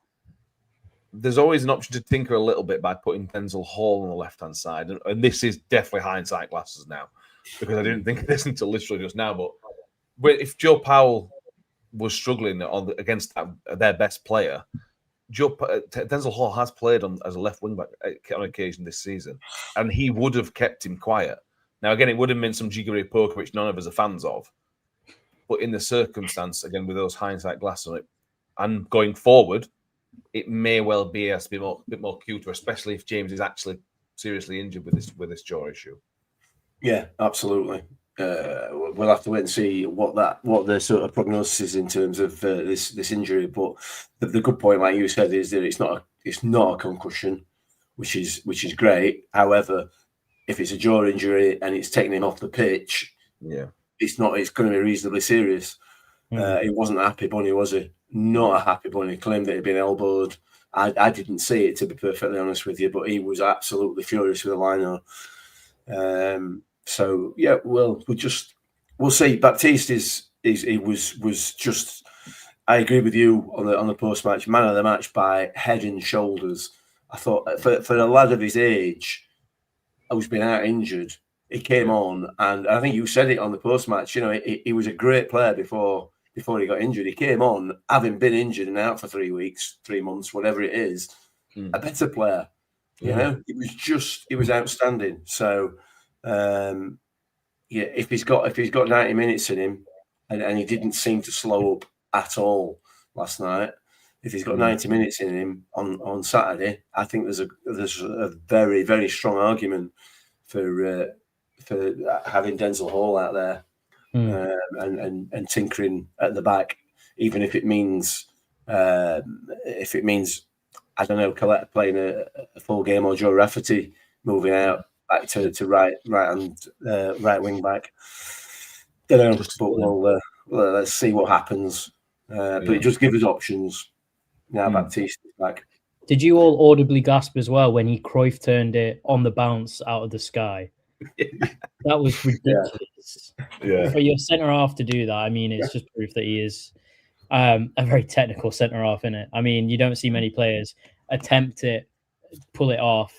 D: there's always an option to tinker a little bit by putting Denzel Hall on the left-hand side. And this is definitely hindsight glasses now, because I didn't think of this until literally just now. But if Joe Powell was struggling against their best player, Denzel Hall has played as a left wing back on occasion this season, and he would have kept him quiet. Now, again, it would have been some jiggery poker, which none of us are fans of. But in the circumstance, again, with those hindsight glasses on it, and going forward, it may well be a bit more cuter, especially if James is actually seriously injured with this jaw issue.
E: Yeah, absolutely. We'll have to wait and see what the sort of prognosis is in terms of this injury. But the good point, like you said, is that it's not a concussion, which is great. However, if it's a jaw injury and it's taking him off the pitch, it's going to be reasonably serious. He wasn't a happy bunny, was he? Not a happy bunny. Claimed that he'd been elbowed. I didn't see it, to be perfectly honest with you, but he was absolutely furious with the lino. So yeah, we'll see. Baptiste was just. I agree with you on the post match, man of the match by head and shoulders. I thought for a lad of his age, who's been out injured, he came on, and I think you said it on the post match. He was a great player before he got injured. He came on, having been injured and out for 3 weeks, 3 months, whatever it is, a better player. He was outstanding. So. If he's got 90 minutes in him, and he didn't seem to slow up at all last night. If he's got 90 minutes in him on Saturday, I think there's a very, very strong argument for having Denzel Hall out there. and tinkering at the back, even if it means I don't know, Colette playing a full game or Joe Rafferty moving out back to right wing back. Don't know, but let's see what happens. But it just gives us options. Now Baptiste is back.
G: Did you all audibly gasp as well when he Cruyff turned it on the bounce out of the sky? That was ridiculous. For your centre half to do that, I mean, it's just proof that he is a very technical centre half, isn't it? I mean, you don't see many players attempt it, pull it off,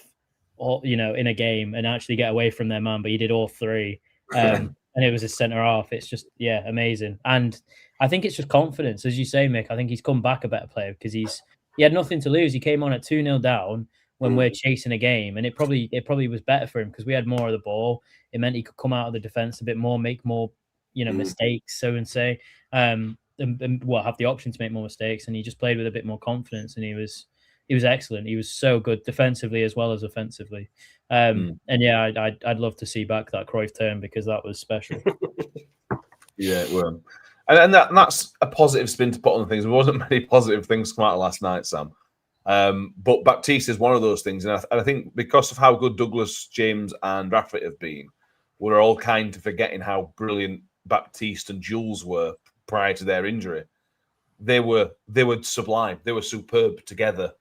G: or in a game and actually get away from their man, but he did all three. And it was a centre half. It's just amazing. And I think it's just confidence, as you say, Mick. I think he's come back a better player because he had nothing to lose. He came on at 2-0 down when we're chasing a game, and it probably was better for him because we had more of the ball. It meant he could come out of the defense a bit more, make more mistakes, so and say, and have the option to make more mistakes. And he just played with a bit more confidence, and he was excellent. He was so good defensively as well as offensively. And I'd love to see back that Cruyff turn because that was special.
D: Yeah, it will. And that's a positive spin to put on things. There wasn't many positive things come out of last night, Sam. But Baptiste is one of those things. And I think because of how good Douglas, James and Rafferty have been, we're all kind of forgetting how brilliant Baptiste and Jules were prior to their injury. They were sublime. They were superb together,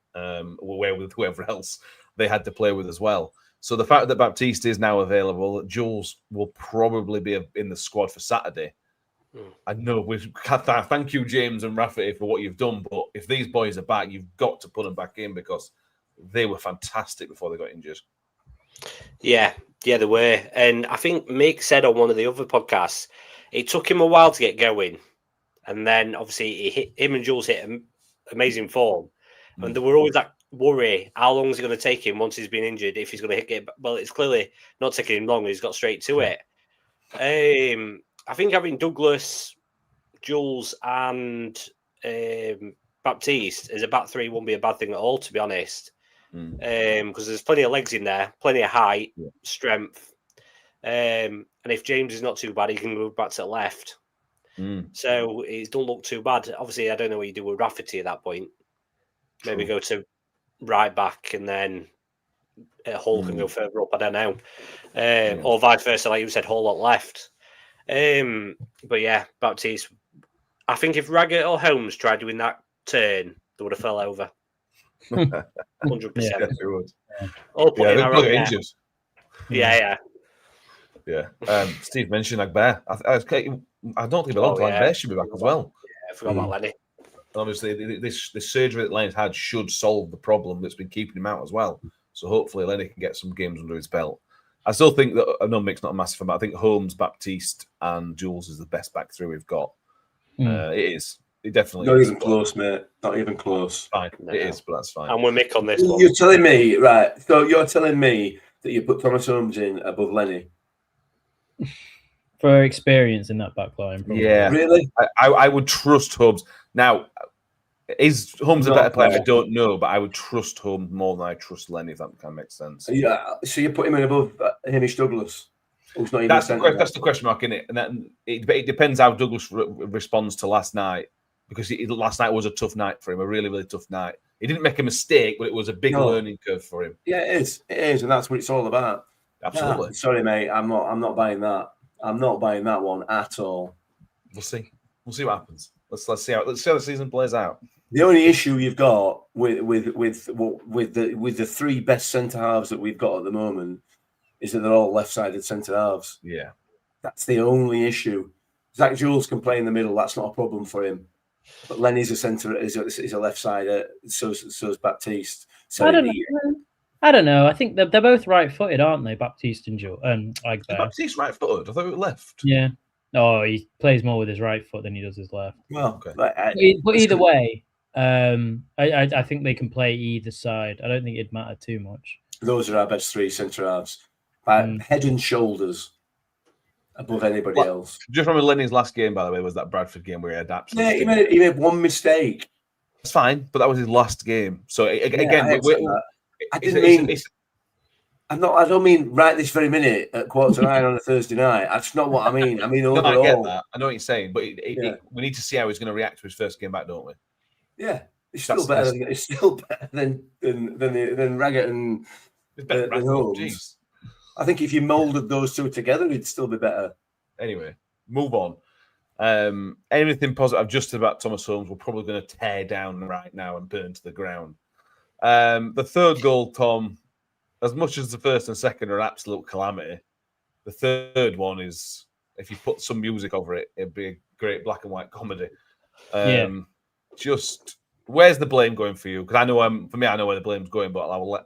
D: with whoever else they had to play with as well. So the fact that Baptiste is now available, Jules will probably be in the squad for Saturday. I know thank you, James and Rafferty, for what you've done. But if these boys are back, you've got to put them back in because they were fantastic before they got injured. Yeah,
F: they were. And I think Mick said on one of the other podcasts, it took him a while to get going. And then obviously him and Jules hit amazing form. And there were always that worry, how long is it going to take him once he's been injured, if he's going to hit it? Well, it's clearly not taking him long. He's got straight to it. I think having Douglas, Jules, and Baptiste as a back three won't be a bad thing at all, to be honest. Because there's plenty of legs in there, plenty of height, strength. And if James is not too bad, he can move back to the left. So it don't look too bad. Obviously, I don't know what you do with Rafferty at that point. Maybe go to right back and then Hull can go further up. I don't know. Or vice versa, like you said, Hull at left. But yeah, Baptiste. I think if Raggett or Holmes tried doing that turn, they would have fell over. 100%. Yeah.
D: Steve mentioned Agbert. I don't think Agbert should be back as well.
F: Yeah, I forgot about Lenny.
D: Obviously, this surgery that Lenny's had should solve the problem that's been keeping him out as well. So hopefully Lenny can get some games under his belt. I still think that, I know Mick's not a massive fan, but I think Holmes, Baptiste and Jules is the best back three we've got. It is. It definitely
E: not
D: is.
E: Even close, mate. Not even close.
D: Fine. No. It is, but that's fine.
F: And we're Mick on this one.
E: You're telling me, right, so you're telling me that you put Thomas Holmes in above Lenny?
G: For experience in that back line. Probably.
D: Yeah.
E: Really?
D: I would trust Holmes. Now, is Holmes a better player? I don't know, but I would trust Holmes more than I trust Lenny, if that kind of makes sense.
E: Yeah. So you put him in above Hamish Douglas? Who's not even
D: that's the question mark, isn't it? And then it depends how Douglas responds to last night, because last night was a tough night for him, a really, really tough night. He didn't make a mistake, but it was a big learning curve for him.
E: Yeah, it is, and that's what it's all about.
D: Absolutely.
E: Yeah, sorry, mate, I'm not buying that. I'm not buying that one at all.
D: We'll see what happens. Let's see how the season plays out.
E: The only issue you've got with the three best centre halves that we've got at the moment is that they're all left-sided centre halves.
D: Yeah,
E: that's the only issue. Zach Jules can play in the middle. That's not a problem for him. But Lenny's a centre, is a left-sider. So is Baptiste. So
G: I don't know. I think they're both right-footed, aren't they? Baptiste and Jules and Agbert.
D: Baptiste right-footed. I thought it was left.
G: Yeah. Oh, he plays more with his right foot than he does his left.
E: Well, okay.
G: But either way, I think they can play either side. I don't think it'd matter too much.
E: Those are our best three centre halves, by head and shoulders above anybody else.
D: Just remember Lenny's last game, by the way, was that Bradford game where he adapted.
E: Yeah, he made one mistake.
D: That's fine, but that was his last game. So again,
E: I I don't mean right this very minute at 8:45 on a Thursday night. That's not what I mean. I mean overall.
D: No, I get that. I know what you're saying, but we need to see how he's going to react to his first game back, don't we?
E: Yeah, it's still better than Raggett and than Holmes. I think if you moulded those two together, it'd still be better.
D: Anyway, move on. Anything positive just about Thomas Holmes, we're probably going to tear down right now and burn to the ground. The third goal, Tom, as much as the first and second are absolute calamity, the third one is, if you put some music over it, it'd be a great black and white comedy. Just, where's the blame going for you? Because I know, for me, I know where the blame's going, but I will let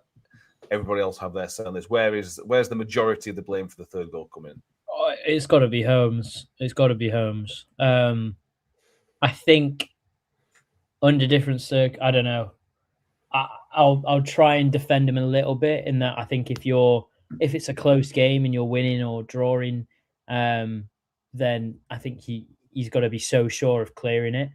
D: everybody else have their say on this. Where's the majority of the blame for the third goal come in?
G: Oh, it's got to be Holmes. It's got to be Holmes. I think under different I don't know. I'll try and defend him a little bit in that I think if it's a close game and you're winning or drawing, then I think he's got to be so sure of clearing it.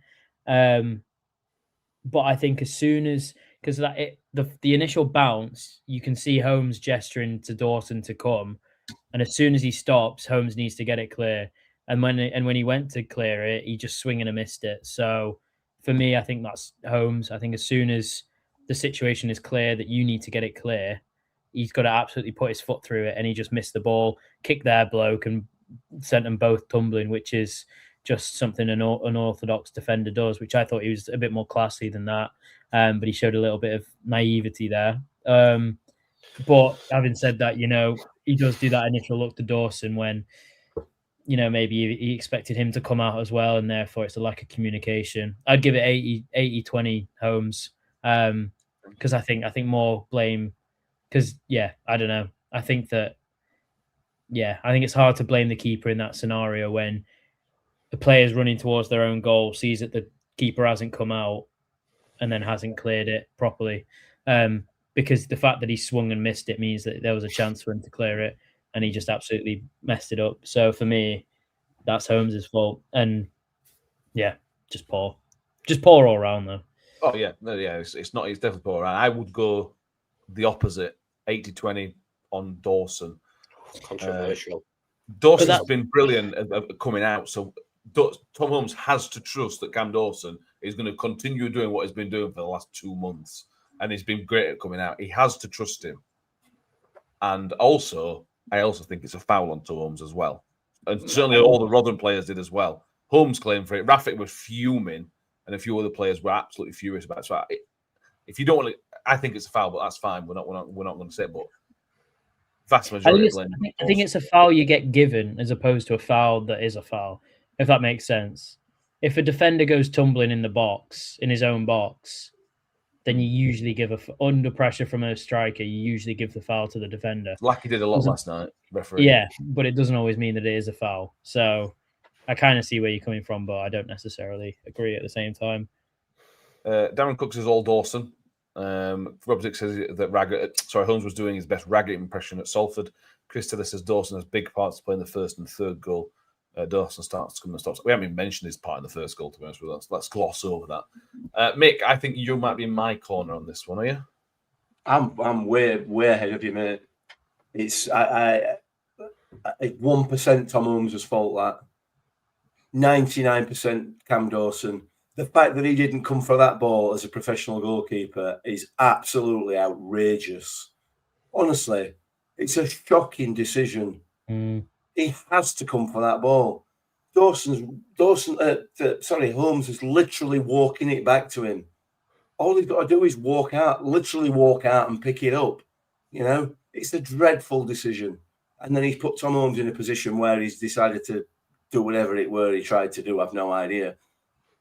G: But I think as soon as, because the initial bounce, you can see Holmes gesturing to Dawson to come, and as soon as he stops, Holmes needs to get it clear. And when he went to clear it, he just swing and missed it. So for me, I think that's Holmes. I think as soon as the situation is clear that you need to get it clear, he's got to absolutely put his foot through it, and he just missed the ball, kicked their bloke, and sent them both tumbling, which is just something an unorthodox defender does, which I thought he was a bit more classy than that. But he showed a little bit of naivety there. But having said that, he does do that initial look to Dawson when, maybe he expected him to come out as well, and therefore it's a lack of communication. I'd give it 80-20 Holmes, because I think more blame, because, I don't know. I think it's hard to blame the keeper in that scenario when the player's running towards their own goal, sees that the keeper hasn't come out, and then hasn't cleared it properly. Because the fact that he swung and missed it means that there was a chance for him to clear it, and he just absolutely messed it up. So for me, that's Holmes' fault. And just poor. Just poor all around, though.
D: Oh, yeah. No, yeah, it's definitely poor all around. I would go the opposite, 80-20 on Dawson.
F: Controversial.
D: Dawson's been brilliant at coming out, so Tom Holmes has to trust that Cam Dawson is going to continue doing what he's been doing for the last 2 months, and he's been great at coming out. He has to trust him. And also, I also think it's a foul on Tom Holmes as well. And certainly all the Rotherham players did as well. Holmes claimed for it. Rafik was fuming, and a few other players were absolutely furious about it. So if you don't want to, I think it's a foul, but that's fine. We're not going to say it, but vast majority of blame.
G: I think it's a foul you get given as opposed to a foul that is a foul, if that makes sense. If a defender goes tumbling in the box, in his own box, then you usually give under pressure from a striker, you usually give the foul to the defender.
D: Like he did a lot last night, referee.
G: Yeah, but it doesn't always mean that it is a foul. So I kind of see where you're coming from, but I don't necessarily agree at the same time.
D: Darren Cooks is all Dawson. Rob Dick says that Holmes was doing his best Raggett impression at Salford. Chris Taylor says Dawson has big parts to play in the first and third goal. Dawson starts to come and stops. We haven't even mentioned his part in the first goal, to be honest with us. Let's gloss over that. Mick, I think you might be in my corner on this one, are you?
E: I'm way ahead of you, mate. It's 1% Tom Holmes' fault, that 99% Cam Dawson. The fact that he didn't come for that ball as a professional goalkeeper is absolutely outrageous. Honestly, it's a shocking decision. He has to come for that ball. Holmes is literally walking it back to him. All he's got to do is literally walk out and pick it up. It's a dreadful decision. And then he's put Tom Holmes in a position where he's decided to do whatever it were he tried to do. I've no idea.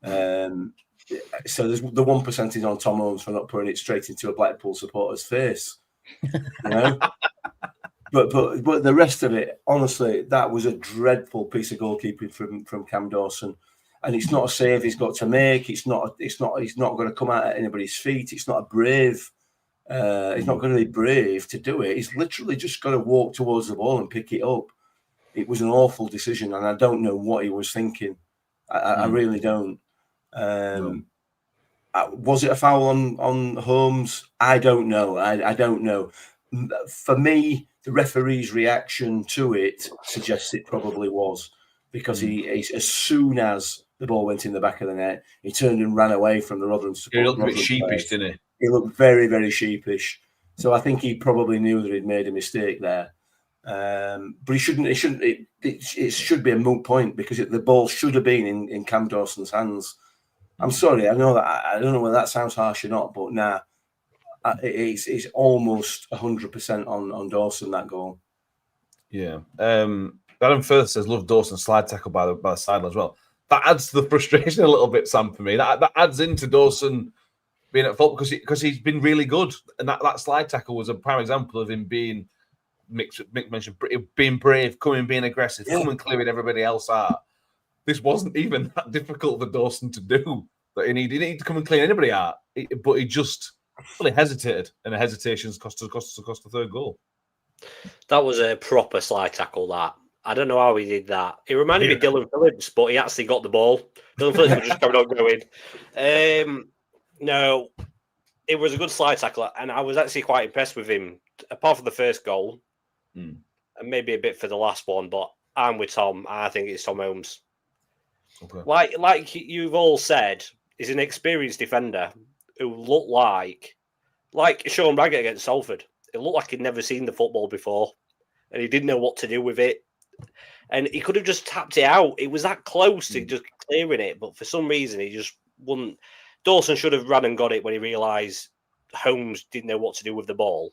E: So there's the 1% is on Tom Holmes for not putting it straight into a Blackpool supporter's face. But the rest of it, honestly, that was a dreadful piece of goalkeeping from Cam Dawson. And it's not a save he's got to make. He's not going to come out at anybody's feet. It's not a brave. He's not going to be brave to do it. He's literally just got to walk towards the ball and pick it up. It was an awful decision, and I don't know what he was thinking. I really don't. Was it a foul on Holmes? I don't know. I don't know. for me, the referee's reaction to it suggests it probably was, because he as soon as the ball went in the back of the net, he turned and ran away from the Rotherham support.
D: He looked a bit sheepish, didn't he?
E: He looked very, very sheepish. So I think he probably knew that he'd made a mistake there. But he shouldn't. It should be a moot point, because the ball should have been in Cam Dawson's hands. I'm sorry. I know that. I don't know whether that sounds harsh or not, but it's almost 100% on Dawson, that goal.
D: Yeah. Adam Firth says, "Love Dawson's slide tackle by the sideline as well." That adds to the frustration a little bit, Sam, for me. That adds into Dawson being at fault because he's been really good, and that slide tackle was a prime example of him being. Mick mentioned being brave, being aggressive, coming clearing everybody else out. This wasn't even that difficult for Dawson to do. That he didn't need to come and clean anybody out, but he just really hesitated, and the hesitations cost the third goal.
F: That was a proper slide tackle. That I don't know how he did that. It reminded me of Dylan Phillips, but he actually got the ball. Dylan Phillips was just coming on going. No, it was a good slide tackle, and I was actually quite impressed with him. Apart from the first goal. And maybe a bit for the last one, but I'm with Tom. I think it's Tom Holmes. Okay. Like you've all said, he's an experienced defender who looked like Sean Raggett against Salford. It looked like he'd never seen the football before, and he didn't know what to do with it. And he could have just tapped it out. It was that close to just clearing it, but for some reason he just wouldn't. Dawson should have run and got it when he realised Holmes didn't know what to do with the ball,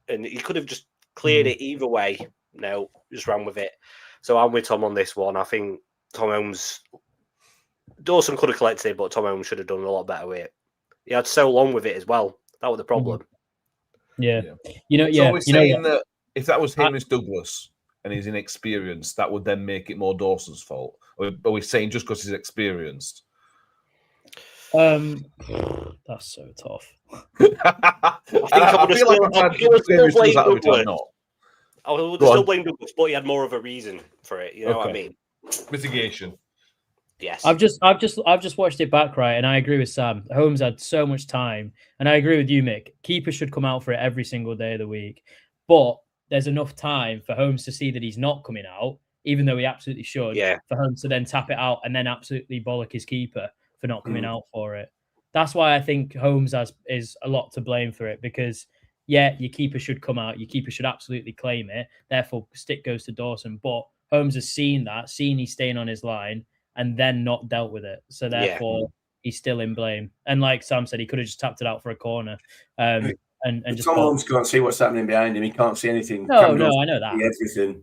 F: and he could have just cleared it either way. No, just ran with it. So I'm with Tom on this one. I think Dawson could have collected it, but Tom Holmes should have done a lot better with it. He had so long with it as well. That was the problem.
G: Yeah.
D: So we're saying that if that was Hamish Douglas and he's inexperienced, that would then make it more Dawson's fault. Or are we saying just because he's experienced?
G: That's so tough.
F: I would still blame Douglas, but he had more of a reason for it. You know what I mean?
D: Mitigation.
F: Yes.
G: I've just watched it back, right, and I agree with Sam. Holmes had so much time, and I agree with you, Mick. Keepers should come out for it every single day of the week, but there's enough time for Holmes to see that he's not coming out, even though he absolutely should.
F: Yeah.
G: For Holmes to then tap it out and then absolutely bollock his keeper for not coming out for it. That's why I think Holmes is a lot to blame for it, because your keeper should come out, your keeper should absolutely claim it. Therefore, stick goes to Dawson. But Holmes has seen he's staying on his line, and then not dealt with it. So therefore, he's still in blame. And like Sam said, he could have just tapped it out for a corner. And just
E: Tom Holmes can't see what's happening behind him. He can't see anything.
G: No, I know that.
E: Everything.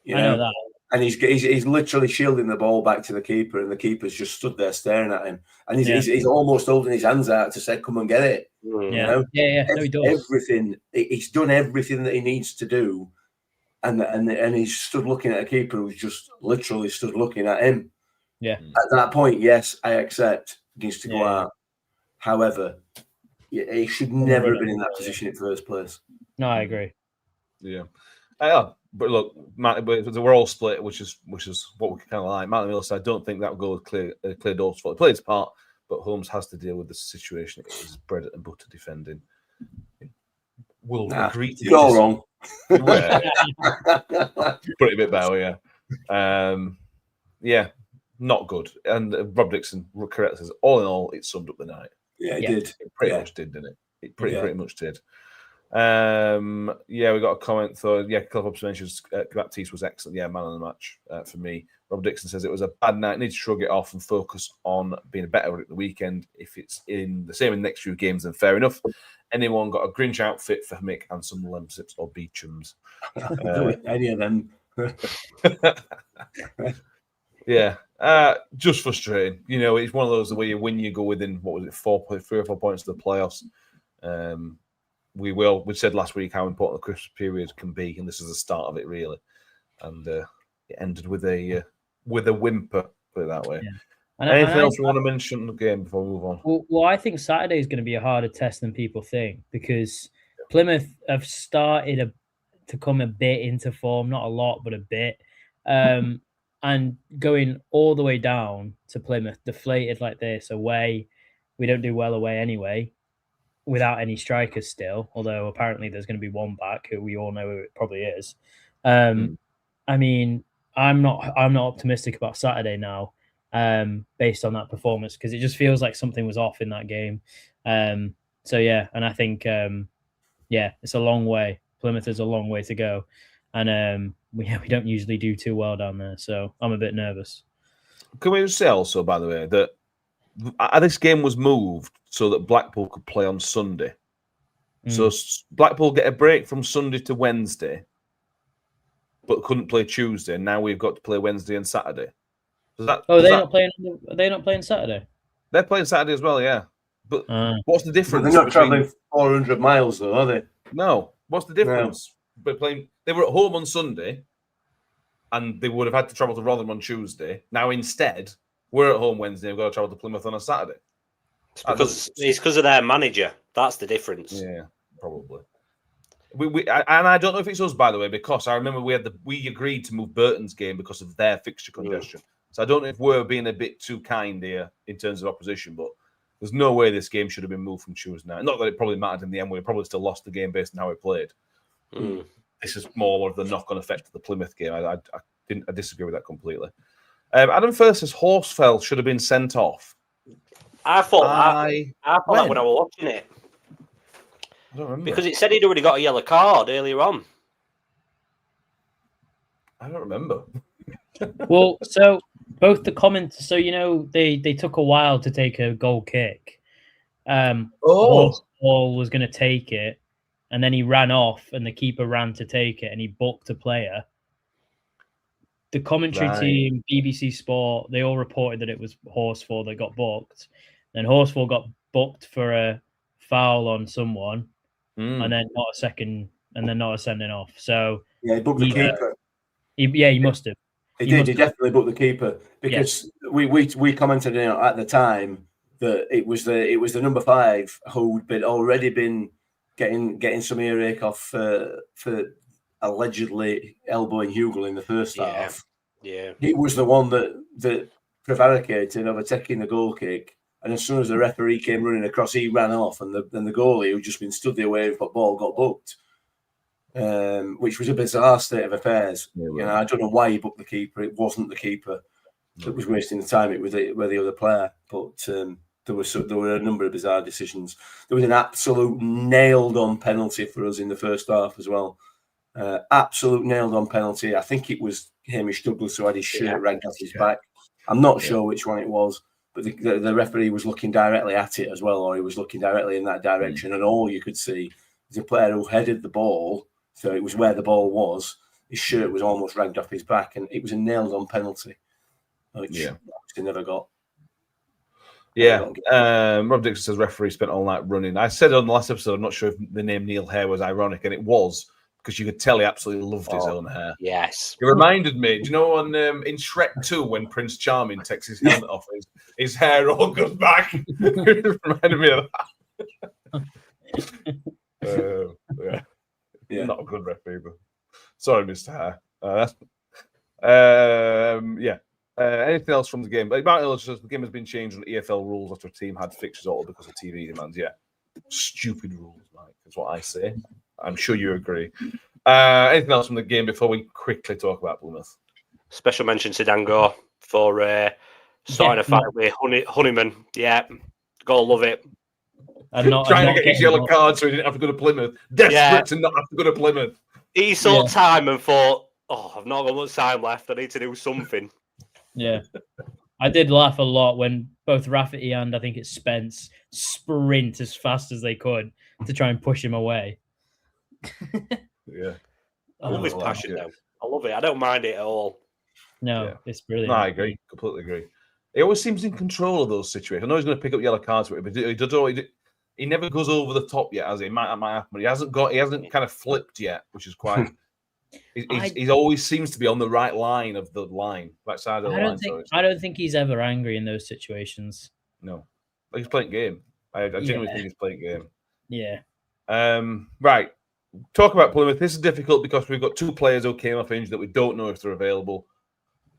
G: I know that.
E: And he's literally shielding the ball back to the keeper, and the keeper's just stood there staring at him. And he's almost holding his hands out to say, "Come and get it."
G: Yeah,
E: you know?
G: No, he does.
E: Everything. He's done everything that he needs to do, and he's stood looking at a keeper who's just literally stood looking at him.
G: Yeah.
E: At that point, yes, I accept he needs to go out. However, he should never have been in that position in the first place.
G: No, I agree.
D: Yeah. But look, we're all split, which is what we kind of like. Matt Miller said, I don't think that would go with clear Dawson's fault. He played his part, but Holmes has to deal with the situation. It is bread and butter defending. We'll agree to
E: you're all wrong.
D: Put it a bit better, yeah. Not good. And Rob Dixon correct says, all in all, it summed up the night.
E: Yeah, it did.
D: It pretty much did, didn't it? It pretty much did. We got a comment. So, Cliff observations. Baptiste was excellent. Yeah, man of the match for me. Rob Dixon says it was a bad night. Need to shrug it off and focus on being better at the weekend. If it's in the same in the next few games, then fair enough. Anyone got a Grinch outfit for Mick and some Lemsips or Beechams?
E: Any of them.
D: Yeah. Just frustrating. You know, it's one of those where you win, you go within 3 or 4 points of the playoffs. We said last week how important the Christmas period can be, and this is the start of it, really. And it ended with a whimper, put it that way. Yeah. Anything else we want to mention in the game before we move on?
G: Well, I think Saturday is going to be a harder test than people think, because Plymouth have started to come a bit into form, not a lot, but a bit. And going all the way down to Plymouth, deflated like this away, we don't do well away anyway. without any strikers still, although apparently there's going to be one back who we all know who it probably is. I mean, I'm not optimistic about Saturday now, based on that performance, because it just feels like something was off in that game. So yeah, and I think it's a long way. Plymouth is a long way to go, and we don't usually do too well down there, so I'm a bit nervous.
D: Can we just say also, by the way, that this game was moved so that Blackpool could play on Sunday. So Blackpool get a break from Sunday to Wednesday, but couldn't play Tuesday. Now we've got to play Wednesday and Saturday.
G: Not playing? Are they not playing Saturday?
D: They're playing Saturday as well, yeah. But what's the difference?
E: They're not travelling 400 miles, though, are they?
D: No. What's the difference? No. They were at home on Sunday, and they would have had to travel to Rotherham on Tuesday. Now instead, we're at home Wednesday. We've got to travel to Plymouth on a Saturday.
F: It's because of their manager. That's the difference.
D: Yeah, probably. And I don't know if it's us, by the way, because I remember we agreed to move Burton's game because of their fixture congestion. So I don't know if we're being a bit too kind here in terms of opposition, but there's no way this game should have been moved from Tuesday night. Not that it probably mattered in the end. We probably still lost the game based on how we played. This is more of the knock-on effect of the Plymouth game. I disagree with that completely. Adam First says Horsfeld should have been sent off.
F: I thought that when I was watching it.
D: I don't remember.
F: Because it said he'd already got a yellow card earlier on.
D: I don't remember.
G: Well, so both the comments, so they took a while to take a goal kick. Horsfall was going to take it, and then he ran off, and the keeper ran to take it, and he booked a player. The commentary team, BBC Sport, they all reported that it was Horsfall that got booked. Then Horsfall got booked for a foul on someone, and then not a sending off. So
E: he booked the keeper.
G: He must have.
E: He definitely booked the keeper, because we commented at the time that it was the number 5 who'd already been getting some earache off for allegedly elbowing Hugill in the first half.
F: Yeah,
E: he was the one that prevaricated over taking the goal kick, and as soon as the referee came running across, he ran off, and the goalie, who'd just been stood there waiting for the ball, got booked. Which was a bizarre state of affairs. I don't know why he booked the keeper. It wasn't the keeper that was wasting the time. It was the other player. But there were a number of bizarre decisions. There was an absolute nailed-on penalty for us in the first half as well. Absolute nailed-on penalty. I think it was Hamish Douglas who had his shirt ragged off his back. I'm not sure which one it was, but the referee was looking directly at it as well, or he was looking directly in that direction, and all you could see is a player who headed the ball. So it was where the ball was. His shirt was almost ragged off his back, and it was a nailed-on penalty, which he never got.
D: Yeah. Rob Dixon says referee spent all night running. I said on the last episode, I'm not sure if the name Neil Hare was ironic, and it was, because you could tell he absolutely loved his own hair.
F: Yes.
D: It reminded me, do you know in Shrek 2 when Prince Charming takes his helmet off, his hair all goes back? It reminded me of that. Yeah. Not a good ref either. Sorry, Mr. Hare. Anything else from the game? Martin Ellis says the game has been changed on EFL rules after a team had fixtures all because of TV demands. Yeah. Stupid rules, Mike, is what I say. I'm sure you agree. Anything else from the game before we quickly talk about Plymouth?
F: Special mention to Dango for starting a fight with Honeyman. Yeah. Gotta love it.
D: Trying to get his yellow card so he didn't have to go to Plymouth. Desperate to not have to go to Plymouth.
F: He saw time and thought, I've not got much time left. I need to do something.
G: Yeah. I did laugh a lot when both Rafferty and I think it's Spence sprint as fast as they could to try and push him away.
D: Yeah.
F: I love his passion, though. I love it. I don't mind it at all.
G: No, it's brilliant.
D: No, I agree. Completely agree. He always seems in control of those situations. I know he's going to pick up yellow cards with it, but he never goes over the top yet, has he? It might happen, but he hasn't kind of flipped yet, which is quite. He always seems to be on the right line of the line, right side of the line.
G: I don't think he's ever angry in those situations.
D: No, he's playing game. I genuinely think he's playing game.
G: Yeah.
D: Right. Talk about Plymouth. This is difficult because we've got 2 players who came off injury that we don't know if they're available.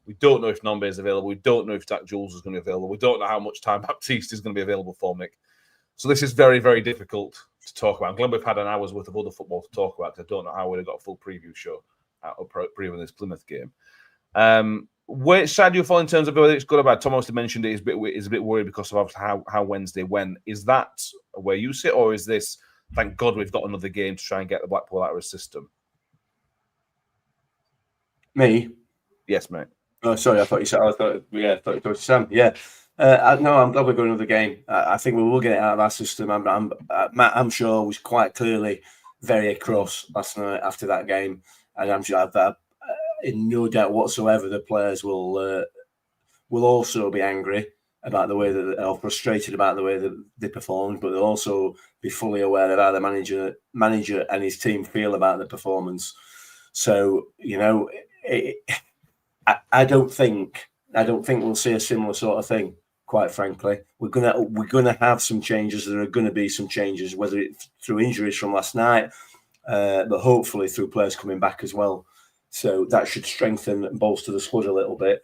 D: We don't know if Nombe is available. We don't know if Jack Jules is going to be available. We don't know how much time Baptiste is going to be available for, Mick. So this is very, very difficult to talk about. I'm glad we've had an hour's worth of other football to talk about, because I don't know how we'd have got a full preview show out of previewing this Plymouth game. Which side do you fall in terms of whether it's good or bad? Tom obviously mentioned it is a bit worried because of how Wednesday went. Is that where you sit, or is this, thank God we've got another game to try and get the Blackpool out of his system?
E: Me?
D: Yes, mate.
E: Oh, sorry. I thought you said. I thought you talked to Sam. Yeah. No, I'm glad we've got another game. I think we will get it out of our system. Matt, I'm sure, was quite clearly very cross last night after that game, and I'm sure I've in no doubt whatsoever the players will also be angry about the way that, or frustrated about the way that they performed, but they'll also be fully aware of how the manager and his team feel about the performance. So, you know, I don't think we'll see a similar sort of thing. Quite frankly, we're gonna have some changes. There are going to be some changes, whether it's through injuries from last night, but hopefully through players coming back as well. So that should strengthen and bolster the squad a little bit.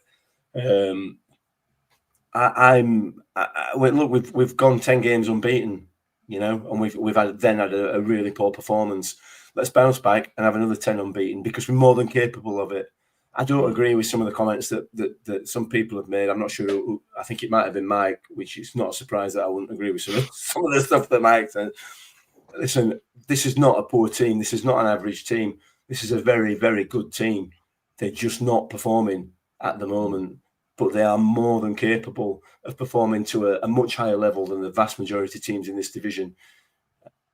E: Look, we've gone 10 games unbeaten, you know, and we've had a really poor performance. Let's bounce back and have another 10 unbeaten, because we're more than capable of it. I don't agree with some of the comments that some people have made. I'm not sure. I think it might have been Mike, which is not a surprise that I wouldn't agree with some of the stuff that Mike said. Listen, this is not a poor team. This is not an average team. This is a very, very good team. They're just not performing at the moment, but they are more than capable of performing to a much higher level than the vast majority of teams in this division.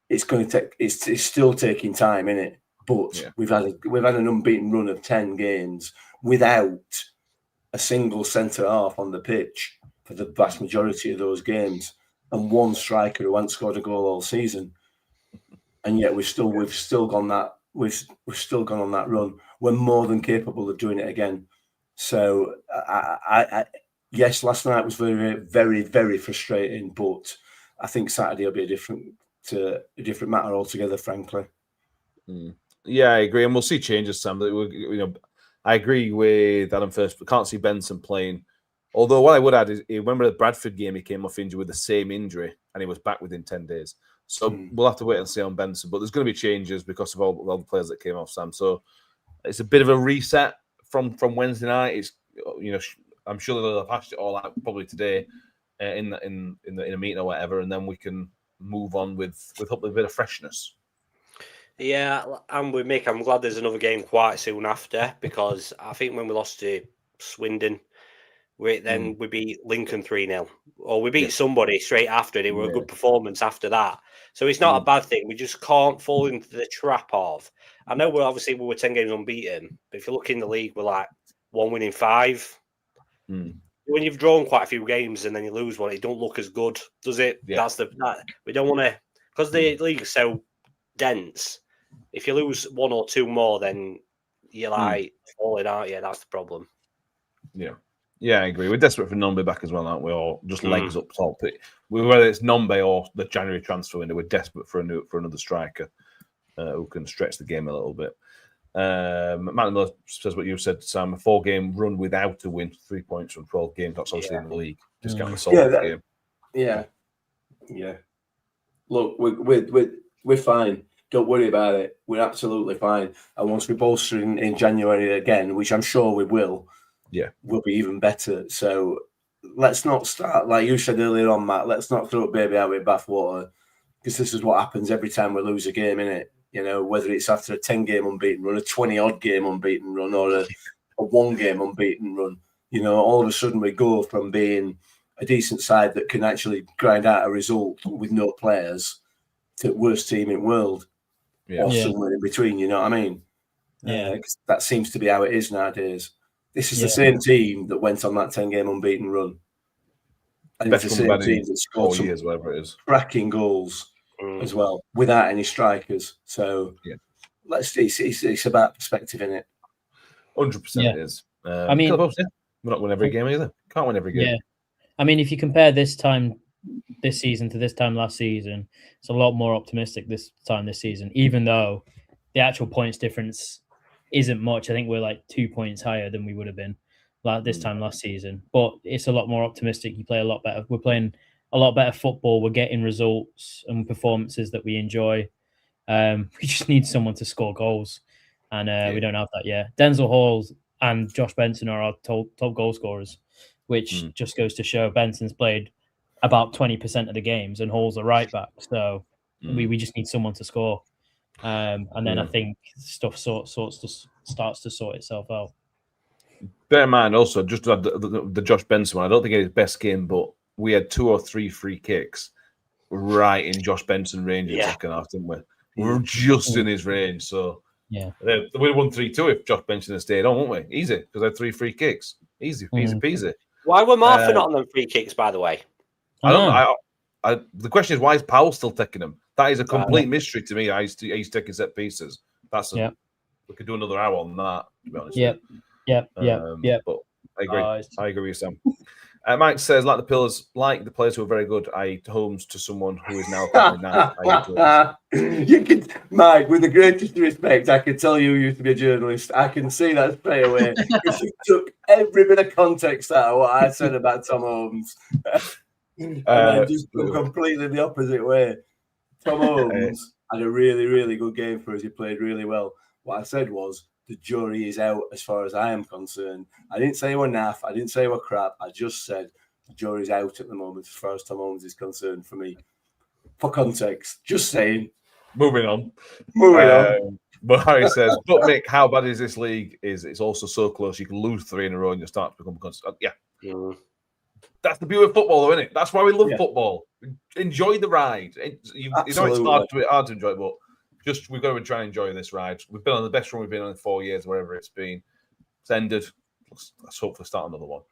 E: It's going to take. It's still taking time, innit? But we've had an unbeaten run of 10 games without a single centre half on the pitch for the vast majority of those games, and one striker who hasn't scored a goal all season. And yet we've still gone on that run. We're more than capable of doing it again. So yes, last night was very, very, very frustrating, but I think Saturday will be a different matter altogether, frankly.
D: Yeah, I agree, and we'll see changes, Sam. You know, I agree with Adam first, but can't see Benson playing. Although what I would add is, remember the Bradford game, he came off injured with the same injury, and he was back within 10 days. So we'll have to wait and see on Benson. But there's going to be changes because of all the players that came off, Sam. So it's a bit of a reset from Wednesday night. It's, you know, I'm sure they'll have hashed it all out probably today in a meeting or whatever, and then we can move on with hopefully a bit of freshness.
F: Yeah, and with Mick, I'm glad there's another game quite soon after, because I think when we lost to Swindon, we beat Lincoln 3-0, or we beat somebody straight after. They were a good performance after that. So it's not a bad thing. We just can't fall into the trap of. I know we were 10 games unbeaten, but if you look in the league, we're like 1 win in 5. When you've drawn quite a few games and then you lose one, it don't look as good, does it?
D: Yeah.
F: We don't want to, because the league is so dense. If you lose 1 or 2 more, then you're like falling out. Yeah, that's the problem.
D: Yeah, I agree. We're desperate for Nombe back as well, aren't we? Or just legs up top. Whether it's Nombe or the January transfer window, we're desperate for another striker who can stretch the game a little bit. Matt Miller says what you said, Sam. A 4-game run without a win, 3 points from 12 games. That's obviously in the league. Just count the Salford game.
E: Yeah. Look, we're fine. Don't worry about it. We're absolutely fine. And once we bolster in January again, which I'm sure we will, we'll be even better. So let's not start, like you said earlier on, Matt, let's not throw a baby out with bathwater, because this is what happens every time we lose a game, innit? You know, whether it's after a 10-game unbeaten run, a 20-odd game unbeaten run, or a 1-game unbeaten run. You know, all of a sudden we go from being a decent side that can actually grind out a result with no players to worst team in the world. Or somewhere in between, you know what I mean? Yeah, that seems to be how it is nowadays. This is the same team that went on that 10-game unbeaten run, and it's the same team that scored some
D: whatever it is,
E: cracking goals as well without any strikers. So let's see. It's about perspective, in it.
D: 100% it is.
G: I mean,
D: we're not winning every game either. Can't win every game.
G: Yeah, I mean, if you compare this season to this time last season, it's a lot more optimistic this season, even though the actual points difference isn't much. I think we're like 2 points higher than we would have been like this time last season, but it's a lot more optimistic. You play a lot better. We're playing a lot better football. We're getting results and performances that we enjoy. We just need someone to score goals, and we don't have that yet. Denzel Hall and Josh Benson are our top goal scorers, which just goes to show Benson's played about 20% of the games, and Hall's a right back. So we just need someone to score, and then I think stuff starts to sort itself out.
D: Bear in mind also, just to add the Josh Benson one, I don't think it was his best game, but we had 2 or 3 free kicks right in Josh Benson range in the second half, didn't we? We were just in his range, so
G: yeah,
D: we won 3-2 if Josh Benson had stayed on, wouldn't we? Easy, because I had 3 free kicks. Easy peasy.
F: Why were Martha not on them free kicks, by the way?
D: I don't know. The question is, why is Powell still taking them? That is a complete mystery to me. He's taking set pieces. We could do another hour on that, to be honest.
G: Yeah.
D: But I agree. I agree with you, Sam. Mike says, like the players who are very good, I homes to someone who is now now.
E: You can, Mike, with the greatest respect, I can tell you used to be a journalist. I can see that straight away. Because you took every bit of context out of what I said about Tom Holmes. And then just go completely the opposite way. Tom Holmes had a really, really good game for us. He played really well. What I said was, the jury is out as far as I am concerned. I didn't say we're naff. I didn't say we're crap. I just said the jury's out at the moment as far as Tom Holmes is concerned for me. For context, just saying.
D: Moving on. But Harry says, but Mick, how bad is this league? It's also so close. You can lose 3 in a row and you start to become constant. That's the beauty of football, though, isn't it? That's why we love football. Enjoy the ride. You know it's hard to enjoy, but we've got to try and enjoy this ride. We've been on the best run we've been on in 4 years, wherever it's been. It's ended. Let's hopefully start another one.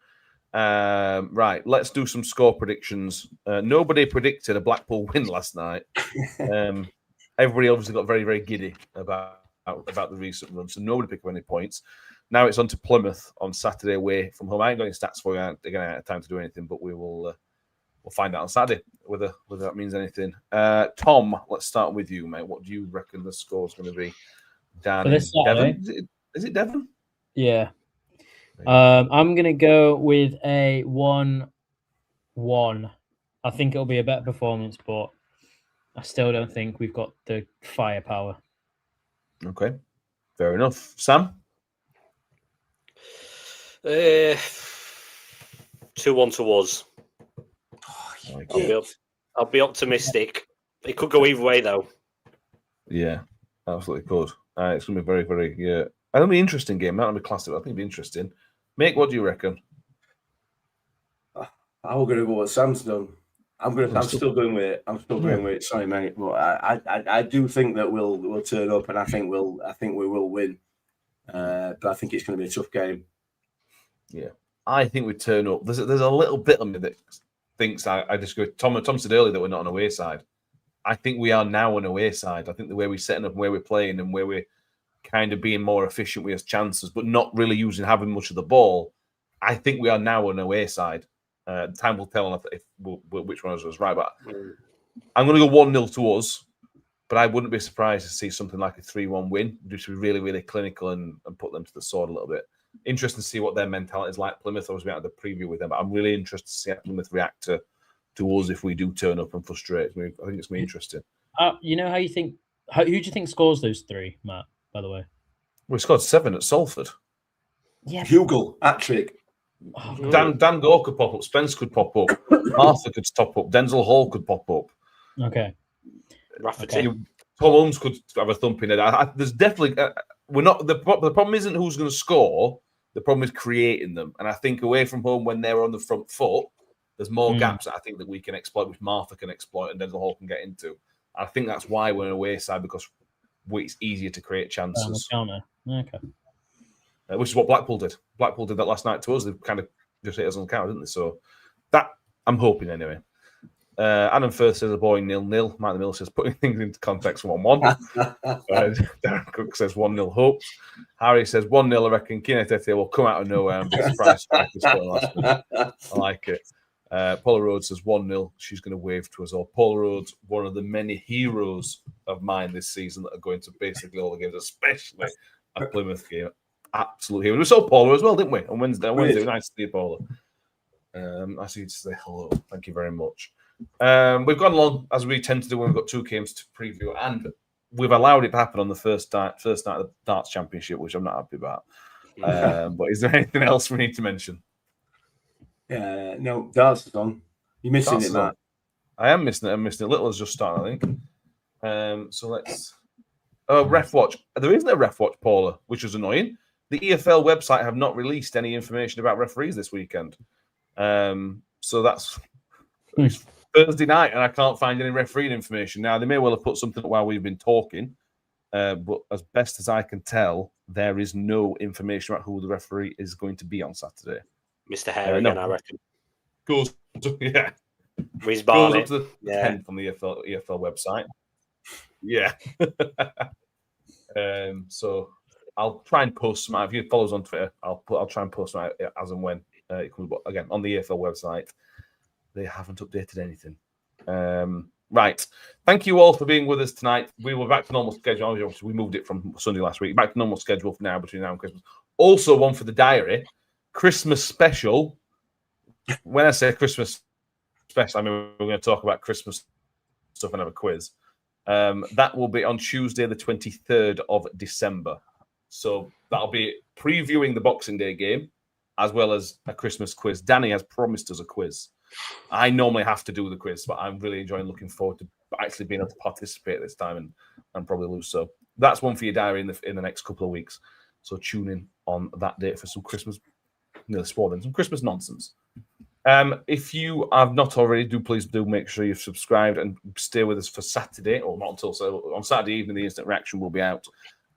D: Right, let's do some score predictions. Nobody predicted a Blackpool win last night. Everybody obviously got very, very giddy about the recent run, so nobody picked up any points. Now it's on to Plymouth on Saturday away from home. I ain't got any stats for you. I'm going to have time to do anything, but we'll find out on Saturday whether that means anything. Tom, let's start with you, mate. What do you reckon the score's going to be down in Devon? Is it Devon?
G: Yeah. I'm going to go with a 1-1. I think it'll be a better performance, but I still don't think we've got the firepower.
D: Okay. Fair enough. Sam?
F: 2-1 to us. I'll be optimistic. It could go either way, though.
D: Yeah, absolutely could. It's going to be very, very. It'll be an interesting game. That'll be classic. I think it'll be interesting. Mick, what do you reckon?
E: I'm going to go what Sam's done. I'm still going with it. Going with it. Sorry, mate, but I do think that we'll turn up, and I think we will win. But I think it's going to be a tough game.
D: Yeah, I think we turn up. There's a little bit of me that thinks I disagree. Tom said earlier that we're not an away side. I think we are now an away side. I think the way we're setting up and where we're playing and where we're kind of being more efficient with his chances, but not really having much of the ball. I think we are now an away side. Time will tell if which one of us was right. But I'm going to go 1-0 to us. But I wouldn't be surprised to see something like a 3-1 win, just be really, really clinical and put them to the sword a little bit. Interesting to see what their mentality is like. Plymouth, obviously, we had the preview with them, but I'm really interested to see how Plymouth react to us if we do turn up and frustrate. I think it's going to be interesting.
G: You know how you think? Who do you think scores those 3, Matt? By the way,
D: we scored 7 at Salford.
E: Yeah, Hugel, hat-trick.
D: Dan Gore could pop up. Spence could pop up. Martha could top up. Denzel Hall could pop up.
G: Okay.
D: Tom Holmes could have a thump in it. There's definitely we're not the problem isn't who's going to score. The problem is creating them. And I think away from home when they're on the front foot, there's more gaps that I think that we can exploit, which Martha can exploit, and Denzel Hall can get into. I think that's why we're an away side, because it's easier to create chances.
G: Okay.
D: Which is what Blackpool did. Blackpool did that last night to us. They kind of just hit us on the counter, didn't they? So that I'm hoping anyway. Adam Firth says a boy 0-0. Mike the Mill says putting things into context 1-1. Darren Cook says 1-0 hopes. Harry says 1-0. I reckon Kinetete will come out of nowhere and be surprised. I like it. Paula Rhodes says 1-0. She's going to wave to us all. Paula Rhodes, one of the many heroes of mine this season that are going to basically all the games, especially a Plymouth game. Absolute hero. We saw Paula as well, didn't we? On Wednesday. Nice to see you, Paula. I see you to say hello. Thank you very much. We've gone along as we tend to do when we've got 2 games to preview, and we've allowed it to happen on the first night of the Darts Championship, which I'm not happy about. But is there anything else we need to mention?
E: No, Darts is on. You're missing it, Matt.
D: I am missing it. I'm missing it. Little has just started, I think. So let's. Oh, Ref Watch. There isn't a Ref Watch, Paula, which is annoying. The EFL website have not released any information about referees this weekend. So that's Thursday night, and I can't find any refereeing information. Now, they may well have put something up while we've been talking, but as best as I can tell, there is no information about who the referee is going to be on Saturday.
F: Mr. Hare again, I reckon.
D: Goes up to the 10th on the EFL website. Yeah. So I'll try and post some. If you follow us on Twitter, I'll try and post some as and when it comes. But again, on the EFL website, they haven't updated anything. Right. Thank you all for being with us tonight. We were back to normal schedule. Obviously, we moved it from Sunday last week. Back to normal schedule for now, between now and Christmas. Also, one for the diary, Christmas special. When I say Christmas special, I mean we're going to talk about Christmas stuff and have a quiz. That will be on Tuesday, the 23rd of December. So that'll be previewing the Boxing Day game, as well as a Christmas quiz. Danny has promised us a quiz. I normally have to do the quiz, but I'm really enjoying looking forward to actually being able to participate this time and probably lose. So that's one for your diary in the next couple of weeks. So tune in on that date for some Christmas, some Christmas nonsense. If you have not already, please make sure you've subscribed and stay with us for Saturday, or not until so on Saturday evening. The instant reaction will be out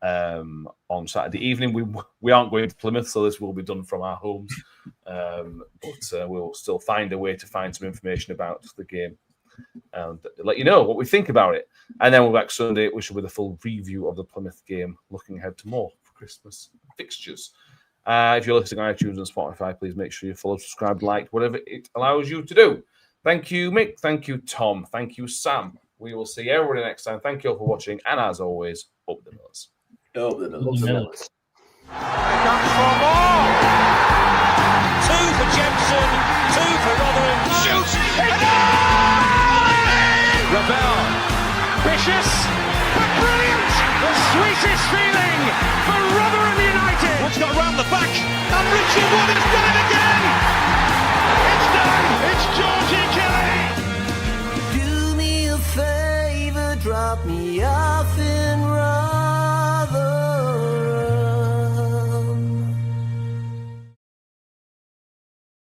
D: on Saturday evening. We aren't going to Plymouth, so this will be done from our homes, but we'll still find a way to find some information about the game and let you know what we think about it. And then we're back Sunday, which will be the full review of the Plymouth game, looking ahead to more Christmas fixtures. If you're listening on iTunes and Spotify, please make sure you follow, subscribe, like, whatever it allows you to do. Thank you, Mick. Thank you, Tom. Thank you, Sam. We will see everybody next time. Thank you all for watching. And as always, up the Millers.
E: Up the Millers.
A: Comes for more.
B: 2 for Jensen, 2 for Rotherham. Shoots!
A: Ravel. Vicious, but brilliant. The sweetest feeling for Rotherham United.
B: What's got round the back? And Richard Wood has done it again! It's done! It's Georgie Kelly!